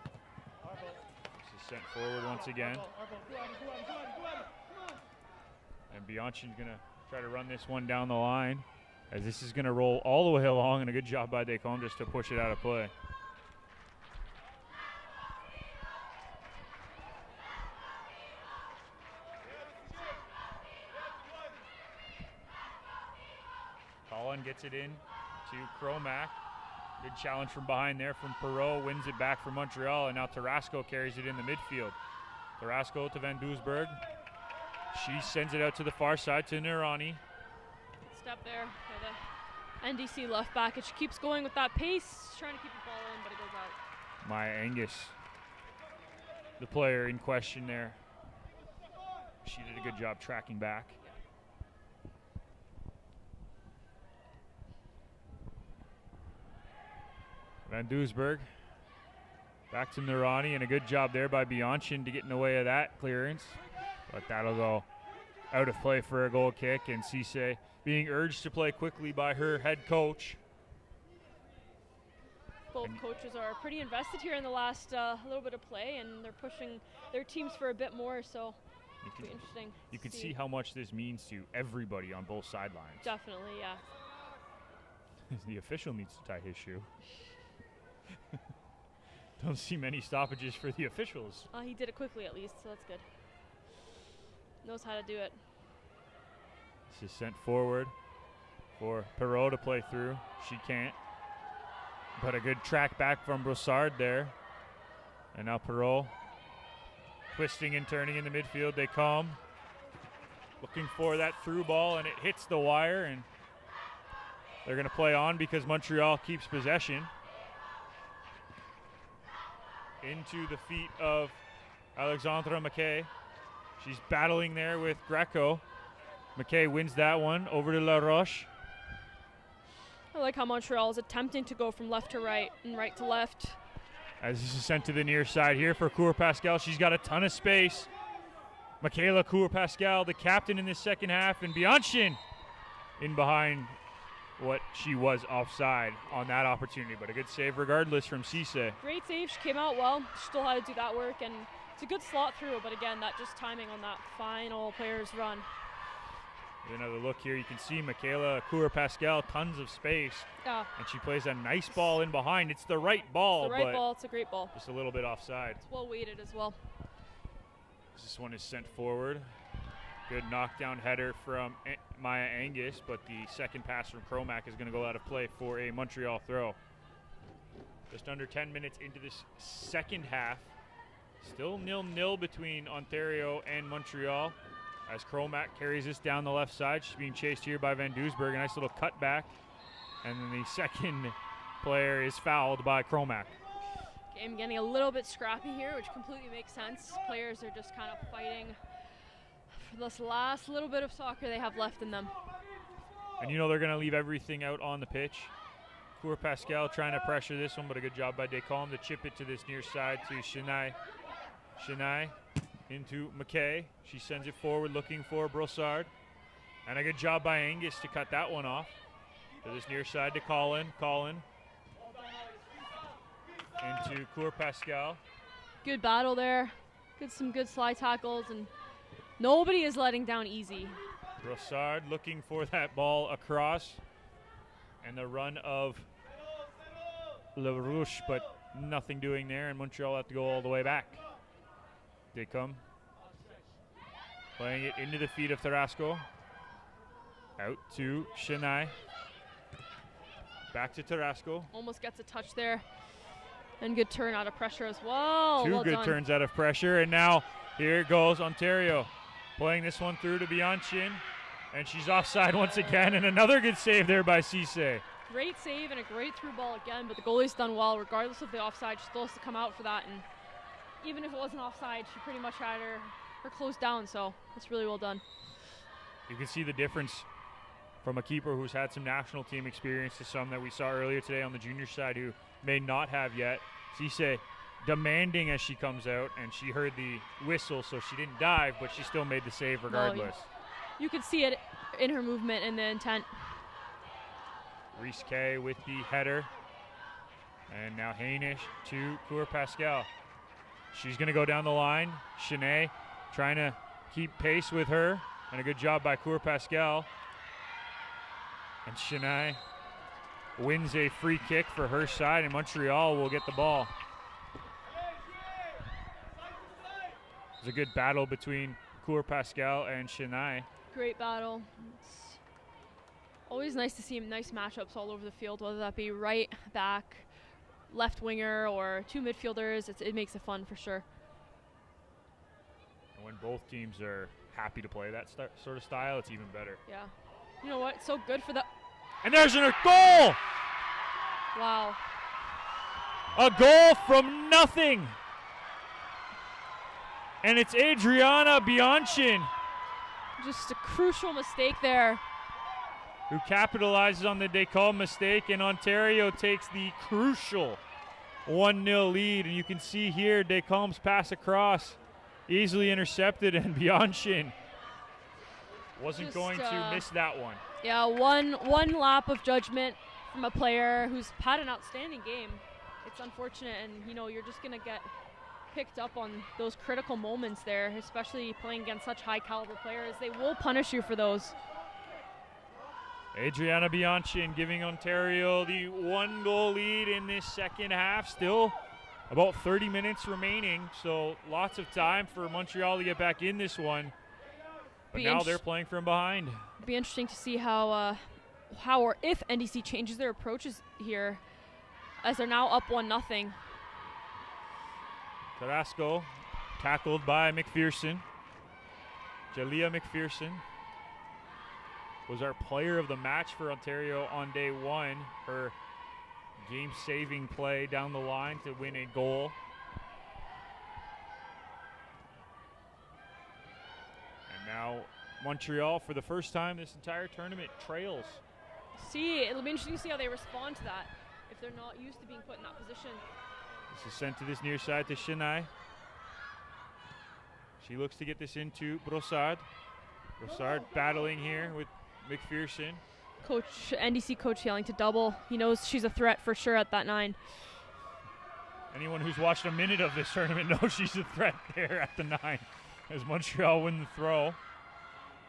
This is sent forward once again. And Bianchin's going to try to run this one down the line, as this is going to roll all the way along, and a good job by Descombe just to push it out of play. Colin gets it in to Cromack. Good challenge from behind there from Perrault, wins it back for Montreal, and now Tarasco carries it in the midfield. Tarasco to Van Doesburg. She sends it out to the far side to Nirani. Step there for the NDC left back, and she keeps going with that pace, trying to keep the ball in, but it goes out. Maya Angus, the player in question there. She did a good job tracking back. Van Doesburg back to Nirani, and a good job there by Bianchin to get in the way of that clearance. But that'll go out of play for a goal kick, and Cisse being urged to play quickly by her head coach. Both coaches are pretty invested here in the last little bit of play, and they're pushing their teams for a bit more, so it'll be interesting. You can see how much this means to everybody on both sidelines. Definitely, yeah. The official needs to tie his shoe. Don't see many stoppages for the officials. He did it quickly at least, so that's good. Knows how to do it. This is sent forward for Perrault to play through. She can't. But a good track back from Brossard there. And now Perrault twisting and turning in the midfield. They come looking for that through ball, and it hits the wire, and they're going to play on because Montreal keeps possession. Into the feet of Alexandra McKay. She's battling there with Greco. McKay wins that one over to La Roche. I like how Montreal is attempting to go from left to right and right to left. As this is sent to the near side here for Cour-Pascal. She's got a ton of space. Michaela Cour-Pascal, the captain in this second half, and Bianchin in behind what she was offside on that opportunity, but a good save regardless from Cisse. Great save. She came out well. She still had to do that work, and it's a good slot through, but again, that just timing on that final player's run. Another look here. You can see Michaela Cour-Pascal, tons of space. Yeah. And she plays a nice ball in behind. It's the right ball. It's the right ball. It's a great ball. Just a little bit offside. It's well weighted as well. This one is sent forward. Good knockdown header from Maya Angus, but the second pass from Cromack is going to go out of play for a Montreal throw. Just under 10 minutes into this second half. Still 0-0 between Ontario and Montreal as Cromack carries this down the left side. She's being chased here by Van Doesburg. A nice little cutback. And then the second player is fouled by Cromack. Game getting a little bit scrappy here, which completely makes sense. Players are just kind of fighting for this last little bit of soccer they have left in them. And you know they're going to leave everything out on the pitch. Cour-Pascal trying to pressure this one, but a good job by Descombe to chip it to this near side to Chennai. Chennai into McKay. She sends it forward looking for Brossard. And a good job by Angus to cut that one off. To this near side to Colin. Colin into Cour-Pascal. Good battle there. Some good slide tackles, and nobody is letting down easy. Brossard looking for that ball across. And the run of LaRouche, but nothing doing there, and Montreal have to go all the way back. They come. Playing it into the feet of Tarasco. Out to Chennai. Back to Tarasco. Almost gets a touch there. And good turn out of pressure as well. Two well good done. turns out of pressure, and now here goes Ontario. Playing this one through to Bianchin, and she's offside once again, and another good save there by Cisse. Great save and a great through ball again, but the goalie's done well. Regardless of the offside, she still has to come out for that, and even if it wasn't offside, she pretty much had her closed down, so it's really well done. You can see the difference from a keeper who's had some national team experience to some that we saw earlier today on the junior side who may not have yet. Cisse demanding as she comes out, and she heard the whistle, so she didn't dive, but she still made the save regardless. No, you could see it in her movement and the intent. Reese Kay with the header, and now Hainish to Cour Pascal. She's going to go down the line. Shanae trying to keep pace with her, and a good job by Cour Pascal. And Shanae wins a free kick for her side, and Montreal will get the ball. It's a good battle between Cour Pascal and Shanae. Great battle. It's always nice to see nice matchups all over the field, whether that be right back, left winger, or two midfielders. It makes it fun for sure. And when both teams are happy to play that sort of style, it's even better. Yeah. You know what? It's so good for the... And there's a goal! Wow. A goal from nothing. And it's Adriana Bianchin Just a crucial mistake there. who capitalizes on the Descalmes mistake, and Ontario takes the crucial 1-0 lead. And you can see here Descalmes pass across, easily intercepted, and Bianchin wasn't going to miss that one. Yeah, one lap of judgment from a player who's had an outstanding game. It's unfortunate, and you know, you're just gonna get picked up on those critical moments there, especially playing against such high caliber players. They will punish you for those. Adriana Bianchin giving Ontario the 1-goal lead in this second half. Still about 30 minutes remaining, so lots of time for Montreal to get back in this one. But now they're playing from behind. It'd be interesting to see how or if NDC changes their approaches here, as they're now up 1-0. Carrasco tackled by McPherson. Jalea McPherson was our player of the match for Ontario on day one. Her game-saving play down the line to win a goal. And now Montreal, for the first time this entire tournament, trails. It'll be interesting to see how they respond to that, if they're not used to being put in that position. This is sent to this near side to Shanae. She looks to get this into Brossard. Brossard battling here with McPherson. NDC coach yelling to double. He knows she's a threat for sure at that 9. Anyone who's watched a minute of this tournament knows she's a threat there at the 9. As Montreal win the throw.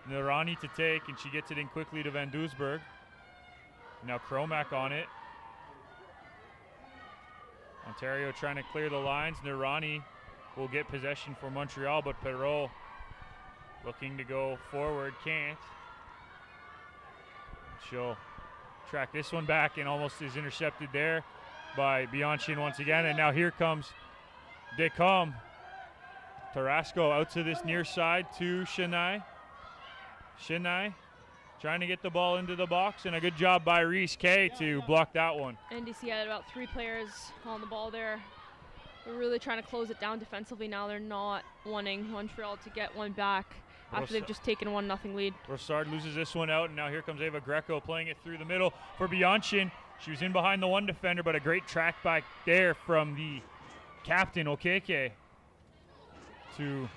Nirani to take, and she gets it in quickly to Van Doesburg. Now Cromack on it. Ontario trying to clear the lines. Nirani will get possession for Montreal, but Perreault looking to go forward, can't. She'll track this one back and almost is intercepted there by Bianchin once again. And now here comes Descalmes. Tarasco out to this near side to Shanae. Shanae trying to get the ball into the box, and a good job by Reese Kay to block that one. NDC had about 3 players on the ball there. They're really trying to close it down defensively now. They're not wanting Montreal to get one back after they've just taken 1-0 lead. Brossard loses this one out, and now here comes Ava Greco playing it through the middle for Bianchin. She was in behind the one defender, but a great track back there from the captain, Okeke, to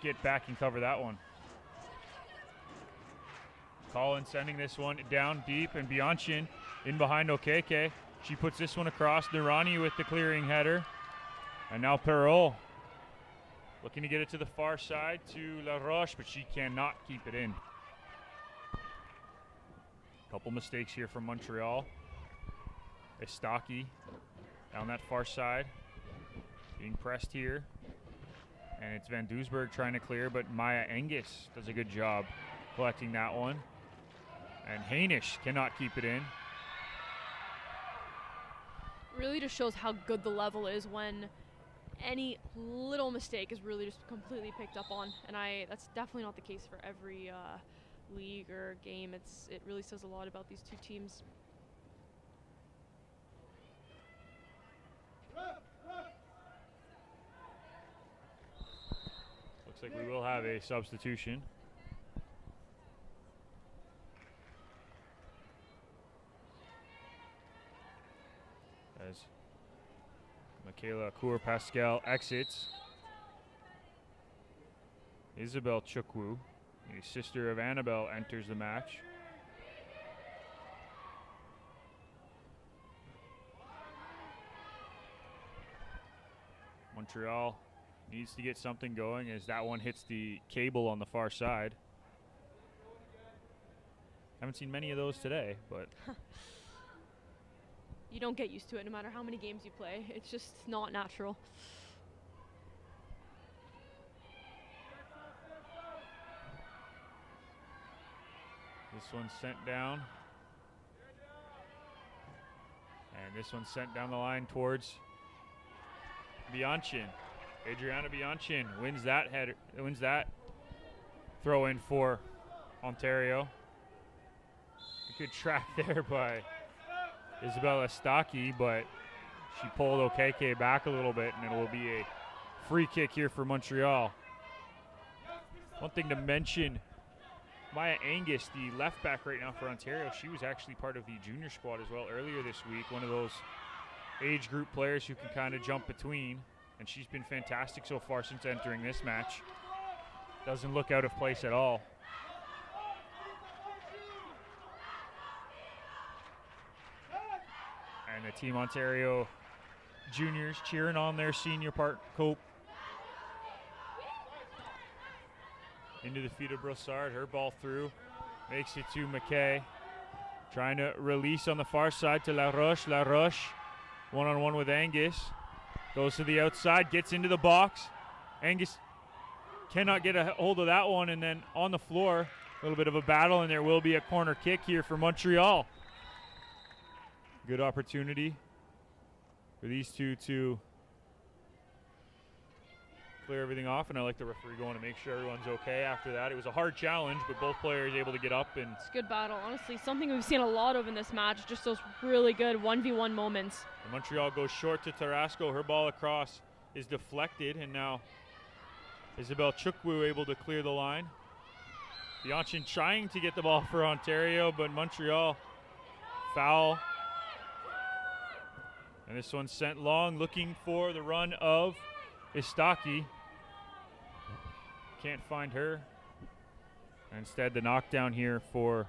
get back and cover that one. Collins sending this one down deep, and Bianchin in behind Okeke. She puts this one across. Nirani with the clearing header. And now Perreault looking to get it to the far side to La Roche, but she cannot keep it in. Couple mistakes here from Montreal. Estaki down that far side, being pressed here. And it's Van Doesburg trying to clear, but Maya Angus does a good job collecting that one. And Hainish cannot keep it in. Really just shows how good the level is when any little mistake is really just completely picked up on, and that's definitely not the case for every league or game. It really says a lot about these two teams. Looks like we will have a substitution. As Michaela Cour-Pascal exits, Isabel Chukwu, the sister of Annabelle, enters the match. Montreal needs to get something going as that one hits the cable on the far side. Haven't seen many of those today, but you don't get used to it no matter how many games you play. It's just not natural. This one's sent down. And this one's sent down the line towards Bianchin. Adriana Bianchin wins that throw in for Ontario. A good track there by Isabella Stocky, but she pulled Okeke back a little bit, and it will be a free kick here for Montreal. One thing to mention, Maya Angus, the left back right now for Ontario, she was actually part of the junior squad as well earlier this week, one of those age group players who can kind of jump between, and she's been fantastic so far since entering this match. Doesn't look out of place at all. And the Team Ontario juniors cheering on their senior part, Cope. Into the feet of Brossard, her ball through, makes it to McKay. Trying to release on the far side to La Roche. La Roche, one-on-one with Angus. Goes to the outside, gets into the box. Angus cannot get a hold of that one, and then on the floor, a little bit of a battle, and there will be a corner kick here for Montreal. Good opportunity for these two to clear everything off, and I like the referee going to make sure everyone's okay after that. It was a hard challenge, but both players able to get up. And it's a good battle. Honestly, something we've seen a lot of in this match, just those really good 1v1 moments. And Montreal goes short to Tarasco. Her ball across is deflected, and now Isabel Chukwu able to clear the line. Bianchin trying to get the ball for Ontario, but Montreal foul. And this one's sent long, looking for the run of Istaki. Can't find her. Instead, the knockdown here for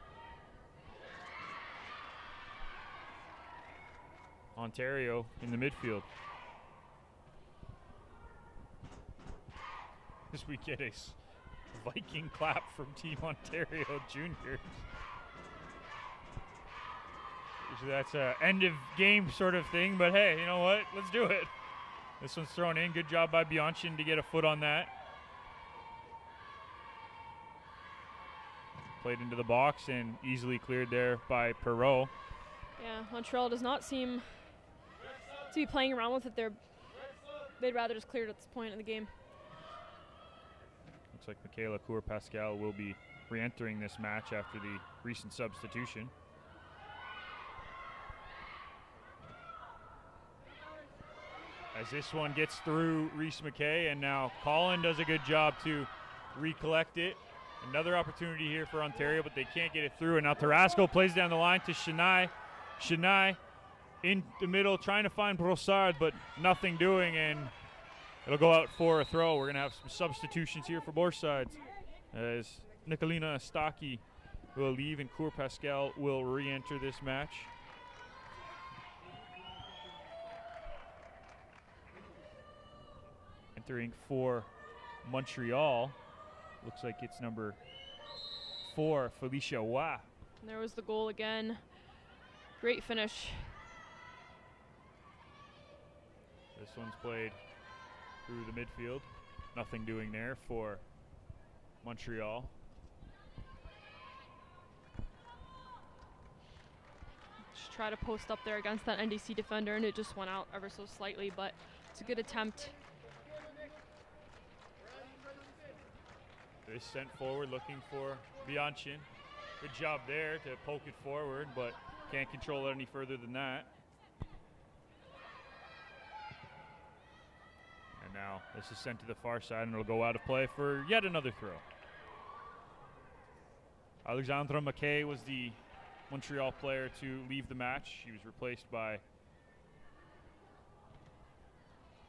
Ontario in the midfield. As we get a Viking clap from Team Ontario Juniors. Usually that's a end of game sort of thing, but hey, you know what? Let's do it. This one's thrown in. Good job by Bianchin to get a foot on that. Played into the box and easily cleared there by Perreault. Yeah, Montreal does not seem to be playing around with it. They'd rather just clear it at this point in the game. Looks like Michaela Cour-Pascal will be re-entering this match after the recent substitution. As this one gets through Reese McKay, and now Colin does a good job to recollect it. Another opportunity here for Ontario, but they can't get it through. And now Tarasco plays down the line to Chennai. Chennai in the middle trying to find Brossard, but nothing doing, and it'll go out for a throw. We're going to have some substitutions here for both sides, as Nicolina Astaki will leave and Cour-Pascal will re-enter this match. Entering for Montreal, looks like it's number 4, Felicia Wa. And there was the goal again. Great finish. This one's played through the midfield. Nothing doing there for Montreal. Just try to post up there against that NDC defender, and it just went out ever so slightly, but it's a good attempt They sent forward looking for Bianchin. Good job there to poke it forward, but can't control it any further than that. And now this is sent to the far side, and it'll go out of play for yet another throw. Alexandra McKay was the Montreal player to leave the match. She was replaced by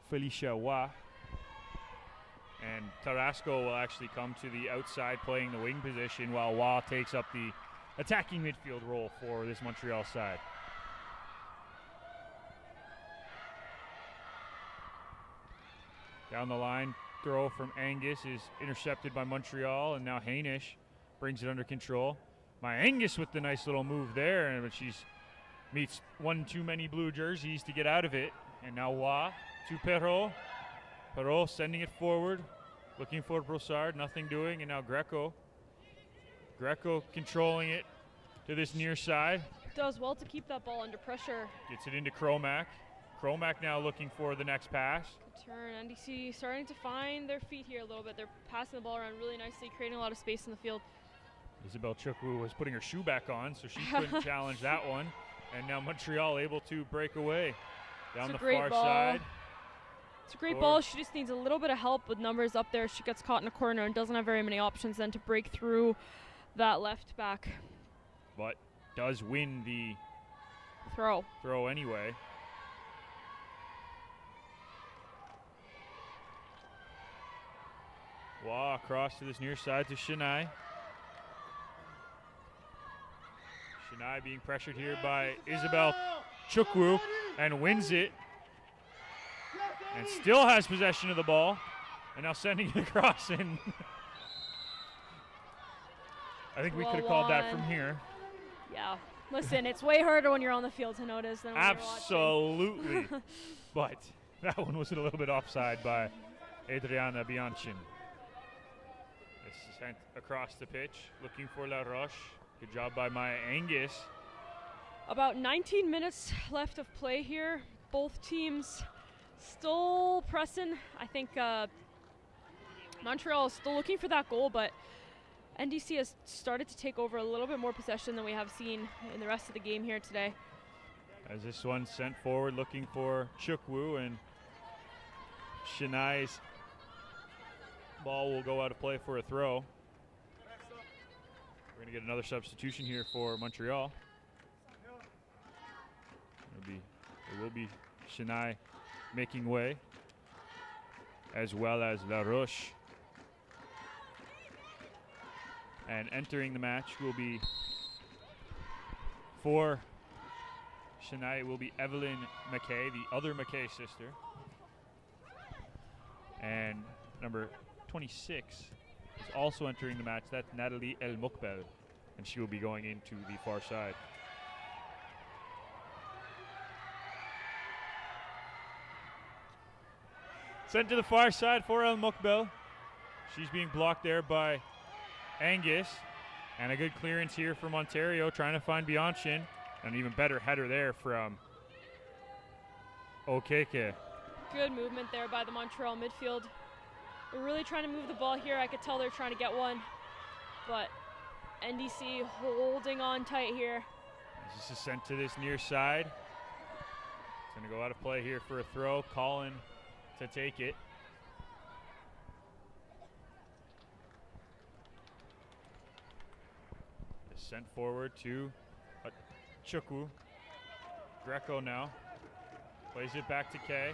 Felicia Waugh. And Tarasco will actually come to the outside playing the wing position while Waugh takes up the attacking midfield role for this Montreal side. Down the line, throw from Angus is intercepted by Montreal, and now Hainish brings it under control. My Angus with the nice little move there, but she's meets one too many blue jerseys to get out of it. And now Waugh to Perrault. Perrault sending it forward, looking for Broussard, nothing doing, and now Greco. Greco controlling it to this near side. Does well to keep that ball under pressure. Gets it into Cromack. Cromack now looking for the next pass. Good turn. NDC starting to find their feet here a little bit. They're passing the ball around really nicely, creating a lot of space in the field. Isabel Chukwu was putting her shoe back on, so she couldn't challenge that one. And now Montreal able to break away down the far side. It's a great ball. She just needs a little bit of help with numbers up there. She gets caught in a corner and doesn't have very many options then to break through that left back. But does win the throw anyway. Waugh across to this near side to Chennai. Chennai being pressured here by Isabel Chukwu and wins it. And still has possession of the ball. And now sending it across. And I think we could have called that from here. Yeah. Listen, it's way harder when you're on the field to notice than when Absolutely. you're watching. But that one was a little bit offside by Adriana Bianchin. This is sent across the pitch, looking for La Roche. Good job by Maya Angus. About 19 minutes left of play here. Both teams still pressing. I think Montreal is still looking for that goal, but NDC has started to take over a little bit more possession than we have seen in the rest of the game here today. As this one sent forward, looking for Chukwu, and Chennai's ball will go out of play for a throw. We're going to get another substitution here for Montreal. It will be Chennai making way, as well as La Roche. And entering the match will be for Chennai. It will be Evelyn McKay, the other McKay sister. And number 26 is also entering the match. That's Natalie El Mokbel, and she will be going into the far side. Sent to the far side for El Mokbel. She's being blocked there by Angus. And a good clearance here from Ontario, trying to find Bianchin. An even better header there from Okeke. Good movement there by the Montreal midfield. They're really trying to move the ball here. I could tell they're trying to get one. But NDC holding on tight here. This is sent to this near side. It's going to go out of play here for a throw. Colin to take it. It's sent forward to Chukwu. Greco now plays it back to Kay.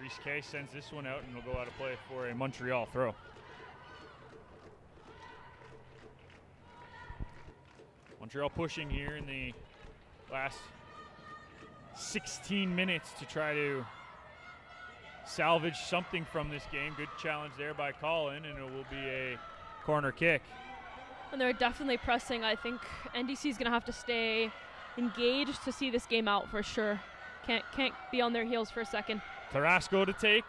Reese Kay sends this one out, and it'll go out of play for a Montreal throw. Montreal pushing here in the last 16 minutes to try to salvage something from this game. Good challenge there by Colin, and it will be a corner kick. And they're definitely pressing. I think NDC is going to have to stay engaged to see this game out for sure. Can't be on their heels for a second. Tarasco to take.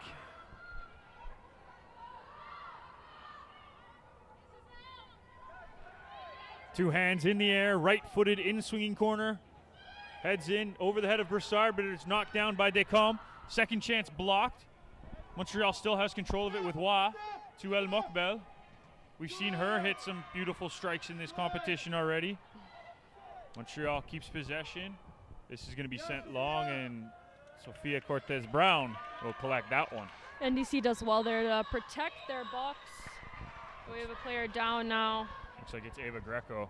Two hands in the air, right-footed in swinging corner. Heads in over the head of Broussard, but it's knocked down by Descombe. Second chance blocked. Montreal still has control of it with Waugh to El Mokbel. We've seen her hit some beautiful strikes in this competition already. Montreal keeps possession. This is going to be sent long, and Sofia Cortez-Brown will collect that one. NDC does well there to protect their box. We have a player down now. Looks like it's Ava Greco.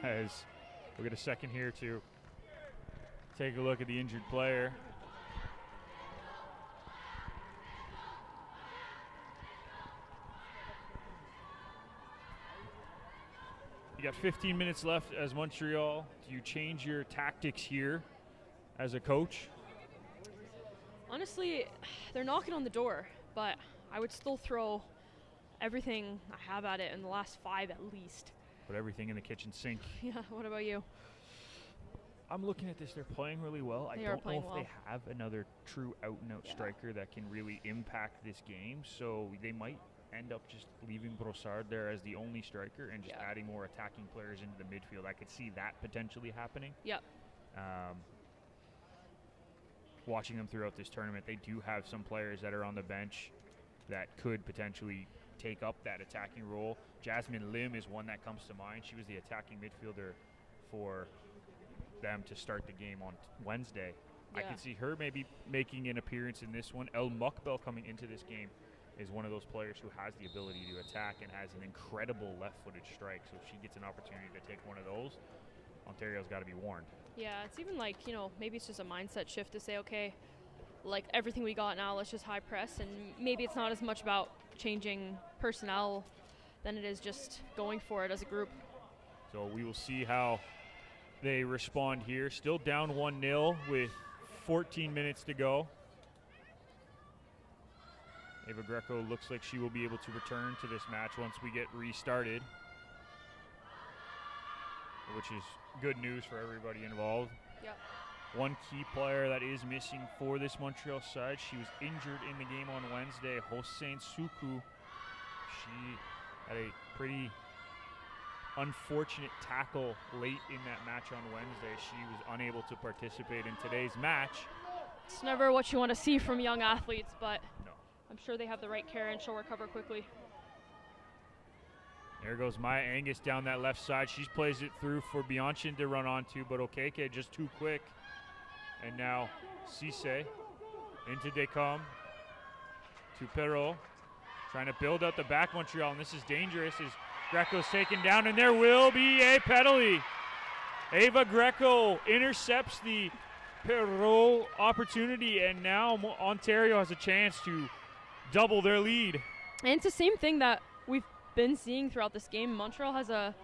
As we'll get a second here to take a look at the injured player. You got 15 minutes left as Montreal. Do you change your tactics here as a coach? Honestly, they're knocking on the door, but I would still throw everything I have at it in the last 5 at least. Put everything in the kitchen sink. Yeah, what about you? I'm looking at this. They're playing really well. They I are don't know playing if well. they have another true out-and-out striker that can really impact this game. So they might end up just leaving Brossard there as the only striker and just adding more attacking players into the midfield. I could see that potentially happening. Yep. Watching them throughout this tournament, they do have some players that are on the bench that could potentially take up that attacking role. Jasmine Lim is one that comes to mind. She was the attacking midfielder for them to start the game on Wednesday. I can see her maybe making an appearance in this one. El Mukbel coming into this game is one of those players who has the ability to attack and has an incredible left-footed strike. So if she gets an opportunity to take one of those, Ontario's got to be warned. Yeah, it's even like, you know, maybe it's just a mindset shift to say, okay, like everything we got now, let's just high press, and maybe it's not as much about changing personnel than it is just going for it as a group. So we will see how they respond here. Still down 1-0 with 14 minutes to go. Ava Greco looks like she will be able to return to this match once we get restarted, which is good news for everybody involved. Yep. One key player that is missing for this Montreal side, she was injured in the game on Wednesday, Hossein Suku. She had a pretty unfortunate tackle late in that match on Wednesday. She was unable to participate in today's match. It's never what you want to see from young athletes, but no. I'm sure they have the right care and she'll recover quickly. There goes Maya Angus down that left side. She plays it through for Bianchin to run onto, but Okeke just too quick. And now Cisse into Descombe to Perrault, trying to build out the back Montreal, and this is dangerous as Greco's taken down, and there will be a penalty. Ava Greco intercepts the Perrault opportunity, and now Ontario has a chance to double their lead. And it's the same thing that we've been seeing throughout this game. Montreal has a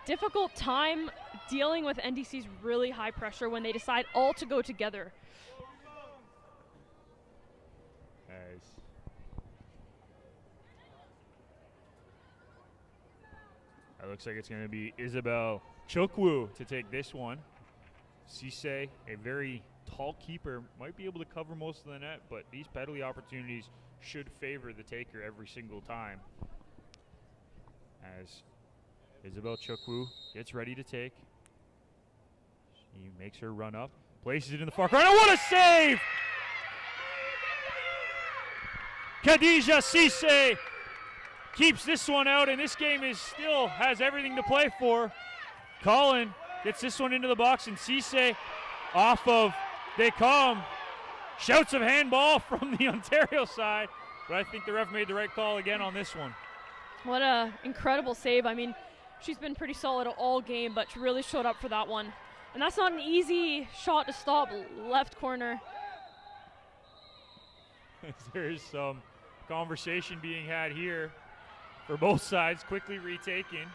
difficult time dealing with NDC's really high pressure when they decide all to go together. It looks like it's going to be Isabel Chukwu to take this one. Cisse, a very tall keeper, might be able to cover most of the net, but these penalty opportunities should favor the taker every single time. As Isabel Chukwu gets ready to take. She makes her run up, places it in the far corner. What a save! Khadija Cisse keeps this one out, and this game still has everything to play for. Colin gets this one into the box, and Cisse off of Descombe. Shouts of handball from the Ontario side, but I think the ref made the right call again on this one. What a incredible save. I mean, she's been pretty solid all game, but she really showed up for that one. And that's not an easy shot to stop. Left corner. There's some conversation being had here for both sides, quickly retaken.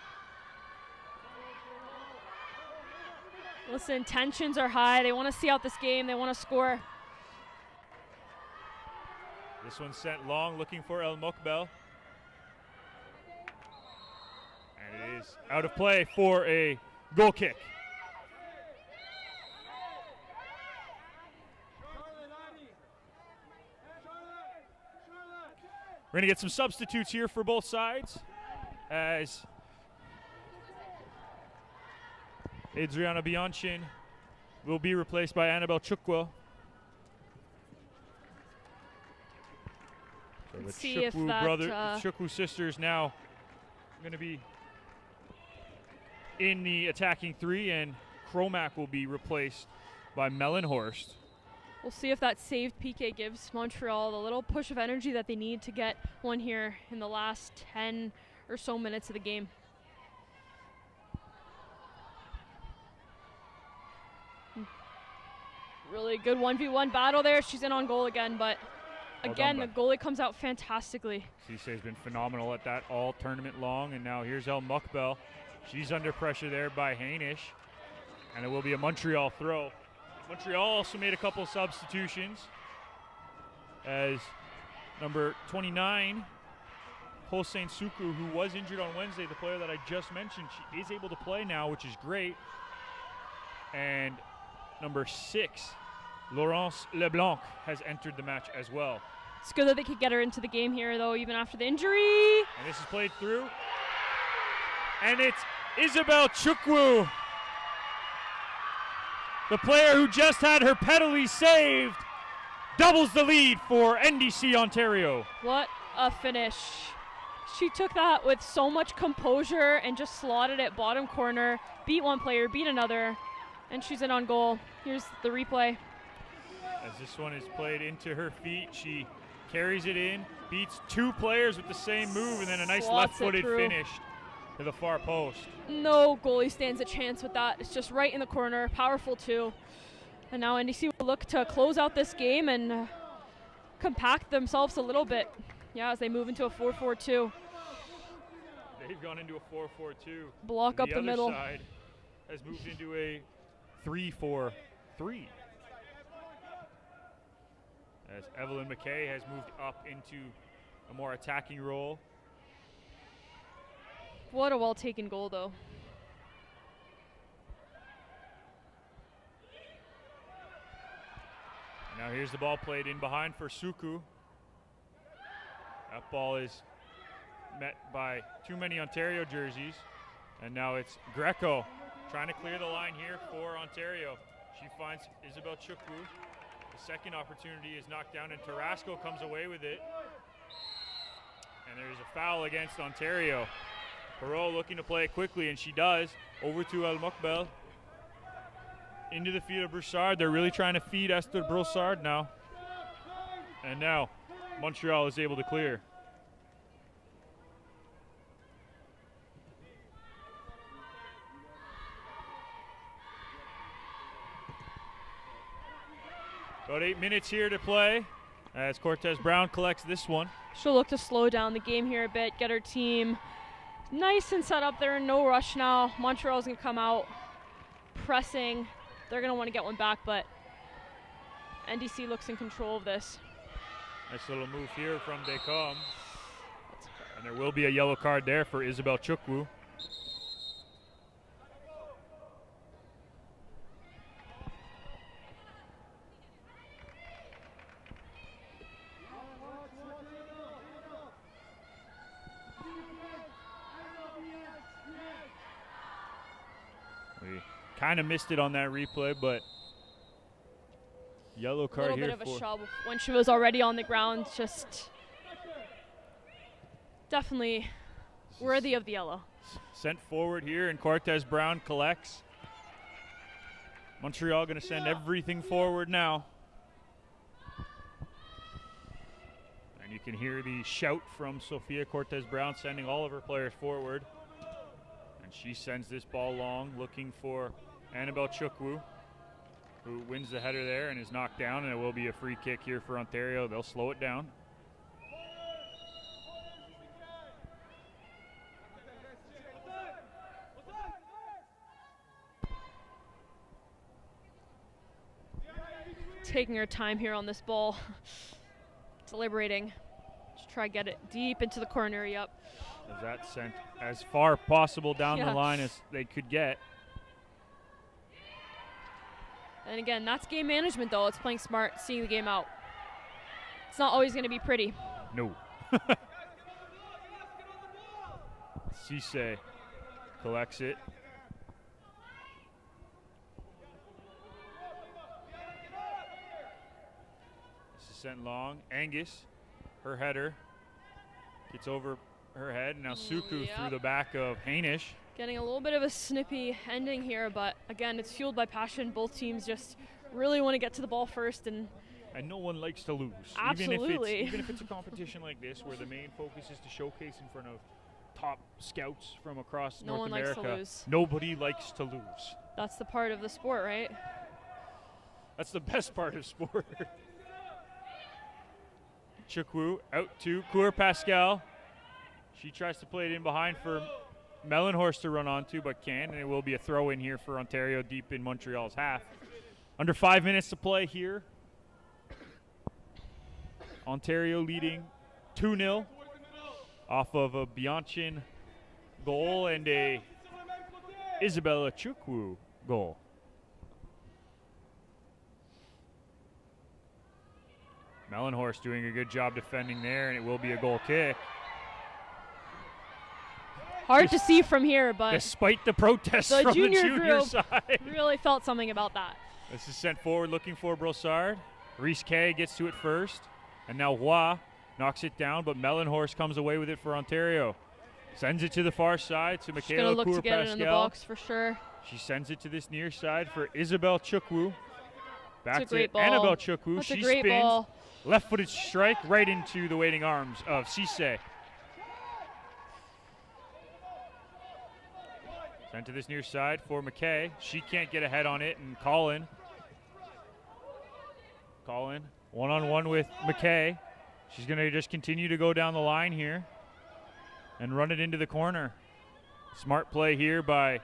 Listen, tensions are high. They want to see out this game. They want to score. This one's sent long, looking for El Mukbel. And it is out of play for a goal kick. We're going to get some substitutes here for both sides as Adriana Bianchin will be replaced by Annabelle Chukwu. So the See if the Chukwu sisters now going to be in the attacking three, and Cromack will be replaced by Mellenhorst. We'll see if that saved PK gives Montreal the little push of energy that they need to get one here in the last 10 or so minutes of the game. Really good 1v1 battle there. She's in on goal again, but again, the goalie comes out fantastically. Cisse has been phenomenal at that all tournament long, and now here's El Mukbel. She's under pressure there by Hainish, and it will be a Montreal throw. Montreal also made a couple of substitutions as number 29, Hossein Suku, who was injured on Wednesday, the player that I just mentioned, she is able to play now, which is great. And number 6, Laurence Leblanc, has entered the match as well. It's good that they could get her into the game here, though, even after the injury. And this is played through. And it's Isabelle Chukwu, the player who just had her penalty saved, doubles the lead for NDC Ontario. What a finish. She took that with so much composure and just slotted it bottom corner, beat one player, beat another, and she's in on goal. Here's the replay. As this one is played into her feet, she carries it in, beats two players with the same move, and then a nice left-footed finish to the far post. No goalie stands a chance with that. It's just right in the corner, powerful too. And now NDC will look to close out this game and compact themselves a little bit. Yeah, as they move into a 4-4-2. They've gone into a 4-4-2. Block up the middle. The other side has moved into a 3-4-3. As Evelyn McKay has moved up into a more attacking role. What a well-taken goal, though. Now here's the ball played in behind for Suku. That ball is met by too many Ontario jerseys. And now it's Greco trying to clear the line here for Ontario. She finds Isabelle Chukwu. The second opportunity is knocked down, and Tarasco comes away with it. And there's a foul against Ontario. Perot looking to play it quickly, and she does. Over to El Mukbel. Into the feet of Broussard. They're really trying to feed Esther Broussard now. And now Montreal is able to clear. About 8 minutes here to play as Cortez Brown collects this one. She'll look to slow down the game here a bit, get her team nice and set up there, no rush now. Montreal's going to come out pressing. They're going to want to get one back, but NDC looks in control of this. Nice little move here from Descom. And there will be a yellow card there for Isabelle Chukwu. We kind of missed it on that replay, but yellow card here. A little bit of a shove when she was already on the ground. Just definitely worthy of the yellow. Sent forward here, and Cortez Brown collects. Montreal going to send everything forward now. And you can hear the shout from Sophia Cortez Brown, sending all of her players forward. And she sends this ball long, looking for Annabelle Chukwu, who wins the header there and is knocked down, and it will be a free kick here for Ontario. They'll slow it down. Taking her time here on this ball. Deliberating. Just try to get it deep into the corner. Yep. As that sent as far possible down the line as they could get. And again, that's game management, though. It's playing smart, seeing the game out. It's not always going to be pretty. No. Cisse collects it. sent long. Angus, her header, gets over her head. Now Suku through the back of Hainish. Getting a little bit of a snippy ending here, but again, it's fueled by passion. Both teams just really want to get to the ball first, and no one likes to lose. Absolutely. Even if it's a competition like this where the main focus is to showcase in front of top scouts from across North America. Likes to lose. Nobody likes to lose. That's the part of the sport, right? That's the best part of sport. Chukwu out to Coeur Pascal. She tries to play it in behind for Mellenhorst to run onto, but can't, and it will be a throw in here for Ontario deep in Montreal's half. Under 5 minutes to play here. Ontario leading 2-0 off of a Bianchin goal and a Isabella Chukwu goal. Mellenhorst doing a good job defending there, and it will be a goal kick. Hard to see from here, but despite the protests from the junior side, really felt something about that. This is sent forward looking for Brossard. Reese Kay gets to it first, and now Roy knocks it down, but Mellenhorst comes away with it for Ontario. Sends it to the far side to Michaela look to get it in the box for sure. She sends it to this near side for Isabel Chukwu. Back to ball. Annabelle Chukwu. That's she a great spins. Ball. Left-footed strike right into the waiting arms of Cisse. Sent to this near side for McKay. She can't get a head on it, and Colin one-on-one with McKay. She's going to just continue to go down the line here and run it into the corner. Smart play here by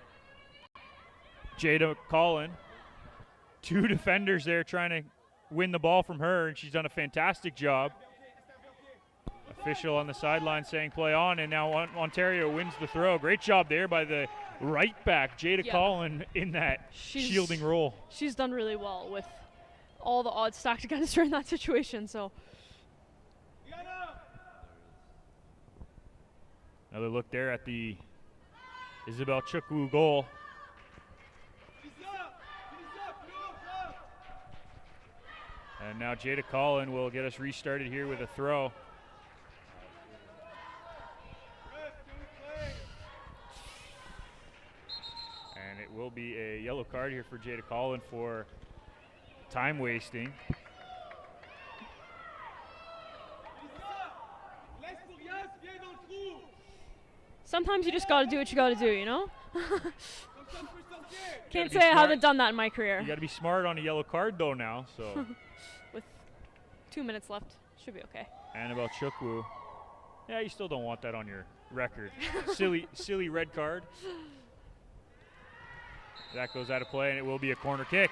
Jada Colin. Two defenders there trying to win the ball from her, and she's done a fantastic job. Official on the sideline saying play on, and now Ontario wins the throw. Great job there by the right back, Jada Collin, in that shielding role. She's done really well with all the odds stacked against her in that situation. So another look there at the Isabel Chukwu goal. And now Jada Collin will get us restarted here with a throw. And it will be a yellow card here for Jada Collin for time wasting. Sometimes you just got to do what you got to do, you know? Can't say I haven't done that in my career. You got to be smart on a yellow card though now, so. With 2 minutes left, should be okay. Annabelle Chukwu. Yeah, you still don't want that on your record. silly red card. That goes out of play, and it will be a corner kick.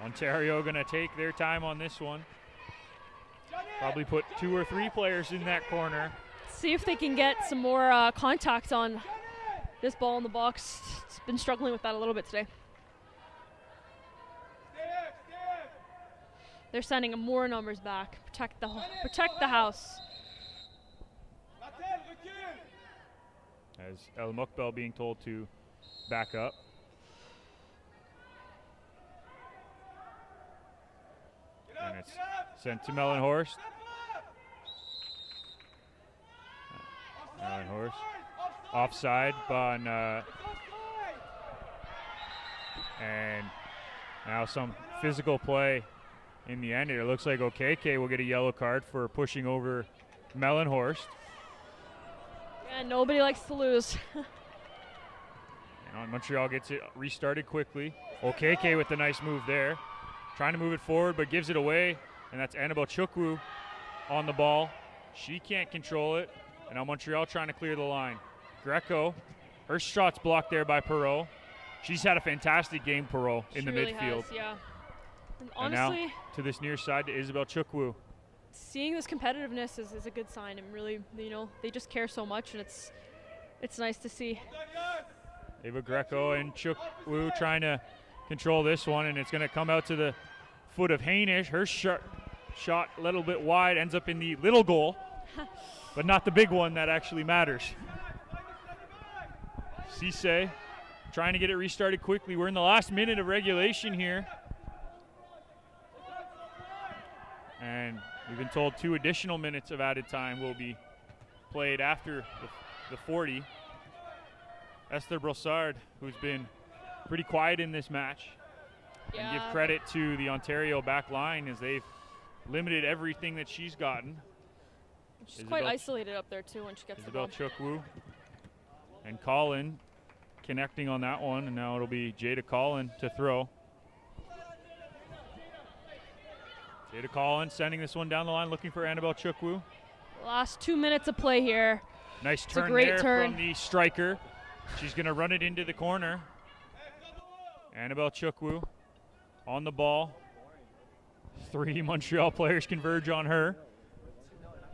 Ontario going to take their time on this one. Probably put 2 or 3 players in that corner. See if they can get some more contact on this ball in the box. It's been struggling with that a little bit today. They're sending more numbers back. Protect the house. As El Mukbel being told to back up. And it's sent to Mellenhorst. Mellenhorst offside on and now some physical play in the end. It looks like OKK will get a yellow card for pushing over Mellenhorst. Yeah, nobody likes to lose. And Montreal gets it restarted quickly. OKK with the nice move there. Trying to move it forward, but gives it away. And that's Annabelle Chukwu on the ball. She can't control it. And now Montreal trying to clear the line. Greco, her shot's blocked there by Perreault. She's had a fantastic game, Perreault, in the really midfield. Has, yeah. And honestly, now to this near side to Isabel Chukwu. Seeing this competitiveness is a good sign, and really, you know, they just care so much, and it's nice to see. Ava Greco and Chukwu trying to control this one, and it's going to come out to the foot of Hainish. Her shot a little bit wide, ends up in the little goal, but not the big one that actually matters. Cisse trying to get it restarted quickly. We're in the last minute of regulation here. We've been told 2 additional minutes of added time will be played after the 40. Esther Brossard, who's been pretty quiet in this match. Yeah. And give credit to the Ontario back line as they've limited everything that she's gotten. She's quite isolated up there too when she gets the ball. Chukwu and Collin connecting on that one, and now it'll be Jada Collin to throw. Jada Collin sending this one down the line, looking for Annabelle Chukwu. Last 2 minutes of play here. Nice It's a turn great there turn from the striker. She's going to run it into the corner. Annabelle Chukwu on the ball. 3 Montreal players converge on her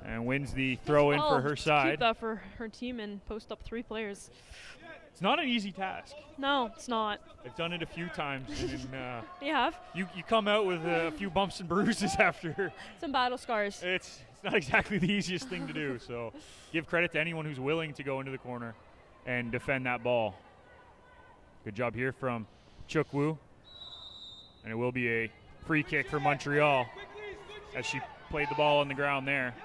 and wins the throw in for her side. Keep that for her team and post up 3 players. It's not an easy task. No, it's not. I've done it a few times. And, You have? You come out with a few bumps and bruises after. Some battle scars. It's not exactly the easiest thing to do. So give credit to anyone who's willing to go into the corner and defend that ball. Good job here from Chukwu. And it will be a free kick for Montreal as she played the ball on the ground there.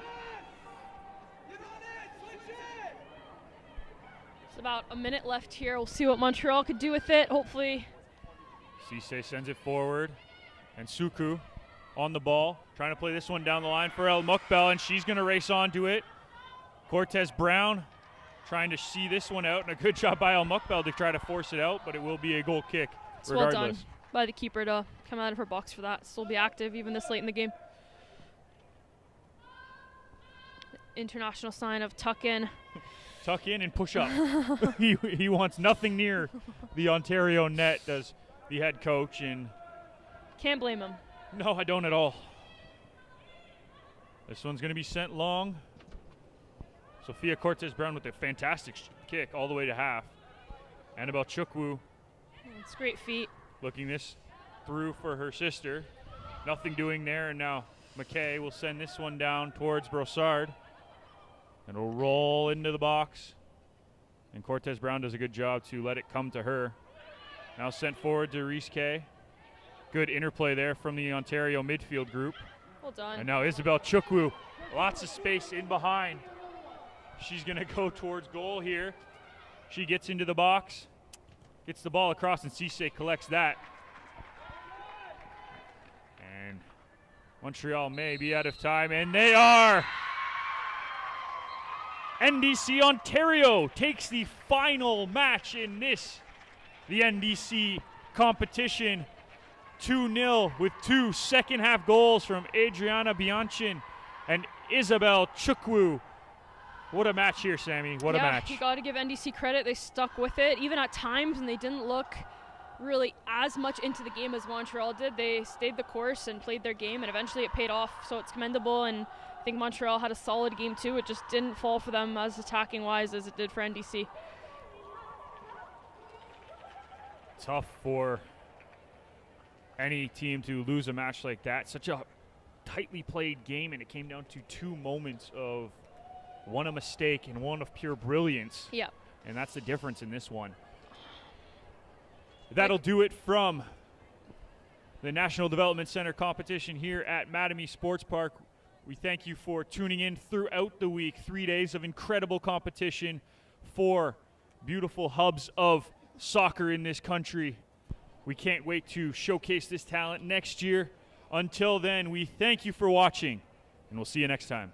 It's about a minute left here. We'll see what Montreal could do with it, hopefully. Cisse sends it forward. And Suku on the ball, trying to play this one down the line for El Mukbel, and she's going to race onto it. Cortez Brown trying to see this one out, and a good job by El Mukbel to try to force it out, but it will be a goal kick It's regardless. well done by the keeper to come out of her box for that. Still be active even this late in the game. International sign of tuck in. Tuck in and push up. he wants nothing near the Ontario net, does the head coach, and Can't blame him. no, I don't at all. This one's going to be sent long. Sophia Cortez Brown with a fantastic kick all the way to half. Annabelle Chukwu It's great feet. looking this through for her sister. Nothing doing there, and now McKay will send this one down towards Brossard. And it'll roll into the box. And Cortez Brown does a good job to let it come to her. Now sent forward to Reese Kay. Good interplay there from the Ontario midfield group. Well done. And now Isabel Chukwu. Lots of space in behind. She's going to go towards goal here. She gets into the box. Gets the ball across, and Cisse collects that. And Montreal may be out of time, and they are! NDC Ontario takes the final match in the NDC competition. 2-0 with 2 second-half goals from Adriana Bianchin and Isabel Chukwu. What a match here, Sammy. What a match. You got to give NDC credit. They stuck with it, even at times, and they didn't look really as much into the game as Montreal did. They stayed the course and played their game, and eventually it paid off, so it's commendable. And I think Montreal had a solid game, too. It just didn't fall for them as attacking-wise as it did for NDC. Tough for any team to lose a match like that. Such a tightly played game, and it came down to 2 moments of one a mistake and one of pure brilliance. Yeah. And that's the difference in this one. That'll do it from the National Development Center competition here at Mattamy Sports Park. We thank you for tuning in throughout the week. 3 days of incredible competition, 4 beautiful hubs of soccer in this country. We can't wait to showcase this talent next year. Until then, we thank you for watching, and we'll see you next time.